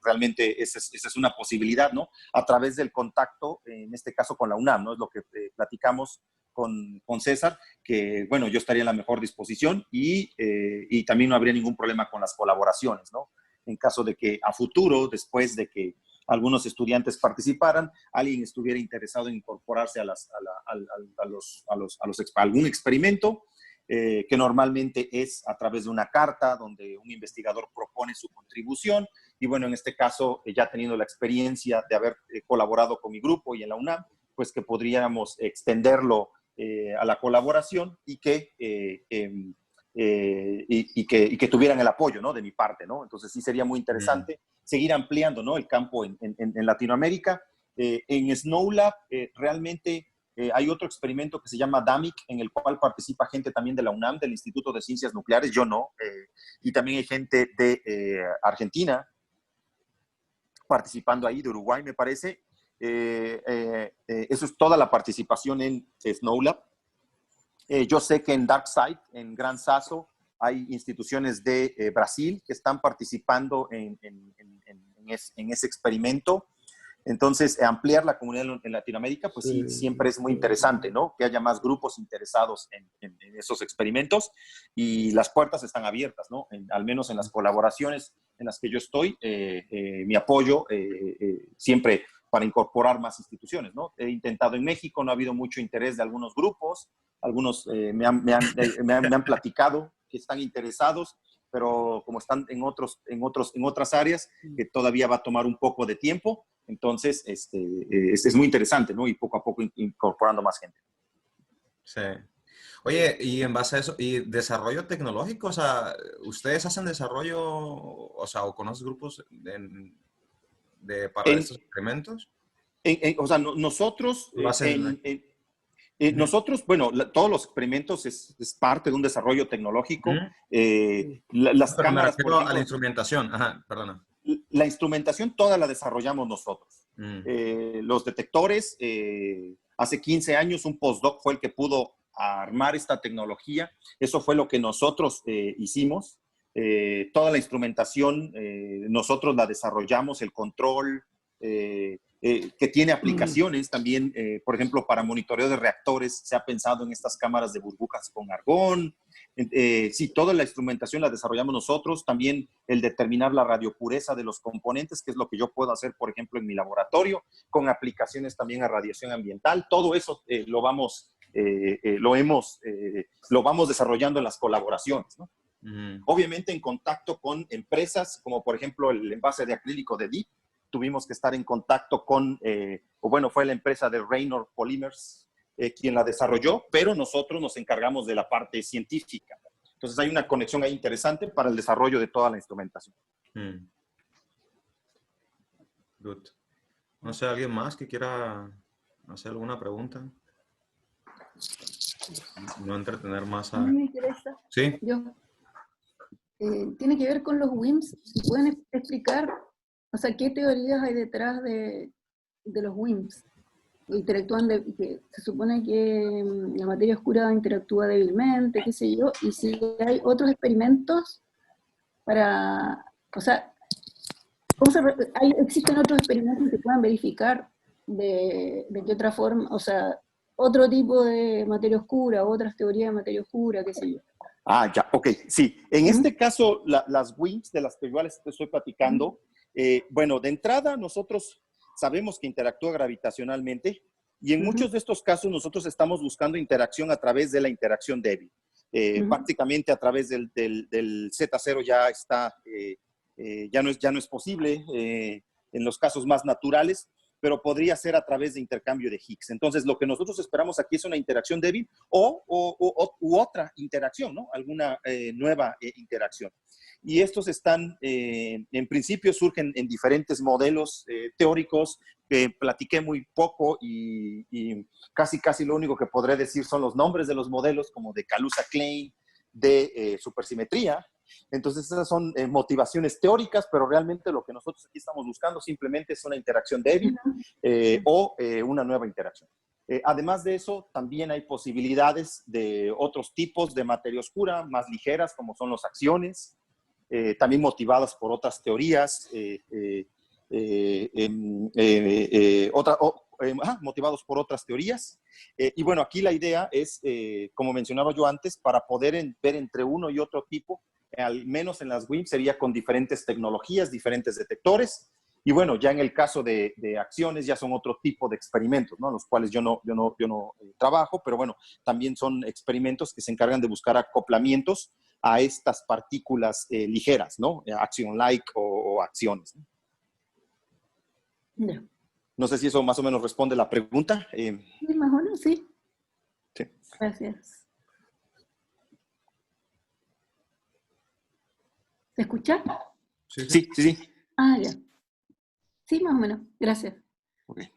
B: Realmente esa es una posibilidad, ¿no? A través del contacto, en este caso con la UNAM, ¿no? Es lo que platicamos con César, que, bueno, yo estaría en la mejor disposición y también no habría ningún problema con las colaboraciones, ¿no? En caso de que a futuro, después de que algunos estudiantes participaran, alguien estuviera interesado en incorporarse a algún experimento, que normalmente es a través de una carta donde un investigador propone su contribución. Y bueno, en este caso, ya teniendo la experiencia de haber colaborado con mi grupo y en la UNAM, pues que podríamos extenderlo a la colaboración y que tuvieran el apoyo, ¿no?, de mi parte, ¿no? Entonces sí sería muy interesante seguir ampliando, ¿no?, el campo en Latinoamérica. En SNOWLAB realmente hay otro experimento que se llama DAMIC, en el cual participa gente también de la UNAM, del Instituto de Ciencias Nucleares, yo no, y también hay gente de Argentina participando ahí, de Uruguay me parece. Eso es toda la participación en SNOWLAB. Yo sé que en DarkSide, en Gran Sasso, hay instituciones de Brasil que están participando en ese experimento. Entonces, ampliar la comunidad en Latinoamérica, pues sí, siempre es muy interesante, ¿no? Que haya más grupos interesados en esos experimentos y las puertas están abiertas, ¿no? Al menos en las colaboraciones en las que yo estoy, mi apoyo siempre para incorporar más instituciones, ¿no? He intentado en México, no ha habido mucho interés de algunos grupos, algunos me han platicado que están interesados, pero como están en otras áreas, que todavía va a tomar un poco de tiempo. Entonces, es muy interesante, ¿no? Y poco a poco incorporando más gente.
A: sí. Oye, y en base a eso, ¿y desarrollo tecnológico? O sea, ¿ustedes hacen desarrollo, o sea, o conoces grupos para estos experimentos?
B: O sea, nosotros,
A: ¿Lo hacen?
B: nosotros, bueno, todos los experimentos es parte de un desarrollo tecnológico. Las
A: Pero me
B: cámaras, por
A: refiero a la
B: ejemplo,
A: instrumentación. Ajá, perdona.
B: la instrumentación toda la desarrollamos nosotros. Los detectores, hace 15 años un postdoc fue el que pudo armar esta tecnología. Eso fue lo que nosotros hicimos. Toda la instrumentación nosotros la desarrollamos, el control, que tiene aplicaciones también, por ejemplo, para monitoreo de reactores. Se ha pensado en estas cámaras de burbujas con argón. Sí, toda la instrumentación la desarrollamos nosotros. También el determinar la radiopureza de los componentes, que es lo que yo puedo hacer, por ejemplo, en mi laboratorio, con aplicaciones también a radiación ambiental. Todo eso lo vamos desarrollando en las colaboraciones, ¿no? Obviamente en contacto con empresas, como por ejemplo el envase de acrílico de DIP. Tuvimos que estar en contacto fue la empresa de Raynor Polymers quien la desarrolló, pero nosotros nos encargamos de la parte científica. Entonces hay una conexión ahí interesante para el desarrollo de toda la instrumentación.
A: Good. No sé, ¿alguien más que quiera hacer alguna pregunta? No entretener más
E: A mí me interesa.
A: ¿Sí?
E: Tiene que ver con los WIMPs. Si pueden explicar, o sea, qué teorías hay detrás de los WIMPs. interactúan, que se supone que la materia oscura interactúa débilmente, qué sé yo, y si hay otros experimentos para, o sea, existen otros experimentos que puedan verificar de qué otra forma, o sea, otro tipo de materia oscura, otras teorías de materia oscura, qué sé yo.
B: Ah, ya, ok, sí. En
E: ¿Mm?
B: este caso, las WIMPs de las que yo les estoy platicando, bueno, de entrada nosotros sabemos que interactúa gravitacionalmente y en muchos de estos casos nosotros estamos buscando interacción a través de la interacción débil. Prácticamente a través del Z0 ya está, ya no es posible en los casos más naturales, pero podría ser a través de intercambio de Higgs. Entonces, lo que nosotros esperamos aquí es una interacción débil u otra interacción, ¿no? Alguna nueva interacción. Y estos están, en principio, surgen en diferentes modelos teóricos que platiqué muy poco y casi lo único que podré decir son los nombres de los modelos, como de Kaluza-Klein, de supersimetría. Entonces, esas son motivaciones teóricas, pero realmente lo que nosotros aquí estamos buscando simplemente es una interacción débil o una nueva interacción. Además de eso, también hay posibilidades de otros tipos de materia oscura más ligeras, como son los acciones, también motivadas por otras teorías, motivados por otras teorías. Y bueno, aquí la idea es, como mencionaba yo antes, para poder ver entre uno y otro tipo, al menos en las WIMP sería con diferentes tecnologías, diferentes detectores. Y bueno, ya en el caso de acciones ya son otro tipo de experimentos, ¿no? Los cuales yo no trabajo, pero bueno, también son experimentos que se encargan de buscar acoplamientos a estas partículas ligeras, ¿no? Action-like o acciones, ¿no?
E: No.
B: No sé si eso más o menos responde la pregunta.
E: Sí, más o menos, sí.
B: Sí.
E: Gracias. ¿Se escucha?
B: Sí.
E: Ah, ya. Sí, más o menos. Gracias.
B: Okay.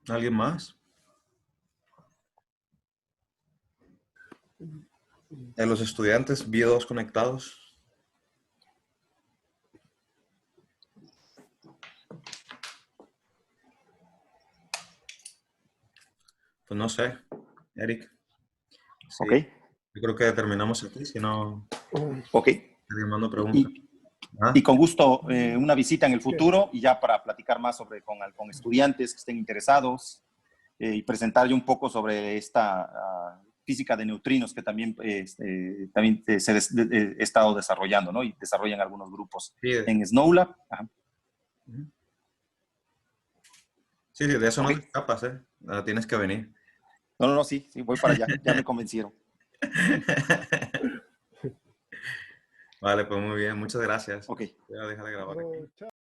A: ¿Alguien más? De los estudiantes, vi 2 conectados. Pues no sé, Eric. Sí,
B: Ok.
A: yo creo que terminamos aquí, si no,
B: Ok.
A: alguien más no pregunta.
B: Y con gusto una visita en el futuro y ya para platicar más con estudiantes que estén interesados y presentar yo un poco sobre esta física de neutrinos que también he estado desarrollando, ¿no? Y desarrollan algunos grupos en SNOWLAB. Ajá.
A: Sí, de eso no
B: Okay.
A: te escapas, ¿eh? Tienes que venir.
B: No, sí, voy para allá. Ya me convencieron.
A: Vale, pues muy bien. Muchas gracias.
B: Ok.
A: Voy a dejar de grabar aquí.
D: Chao.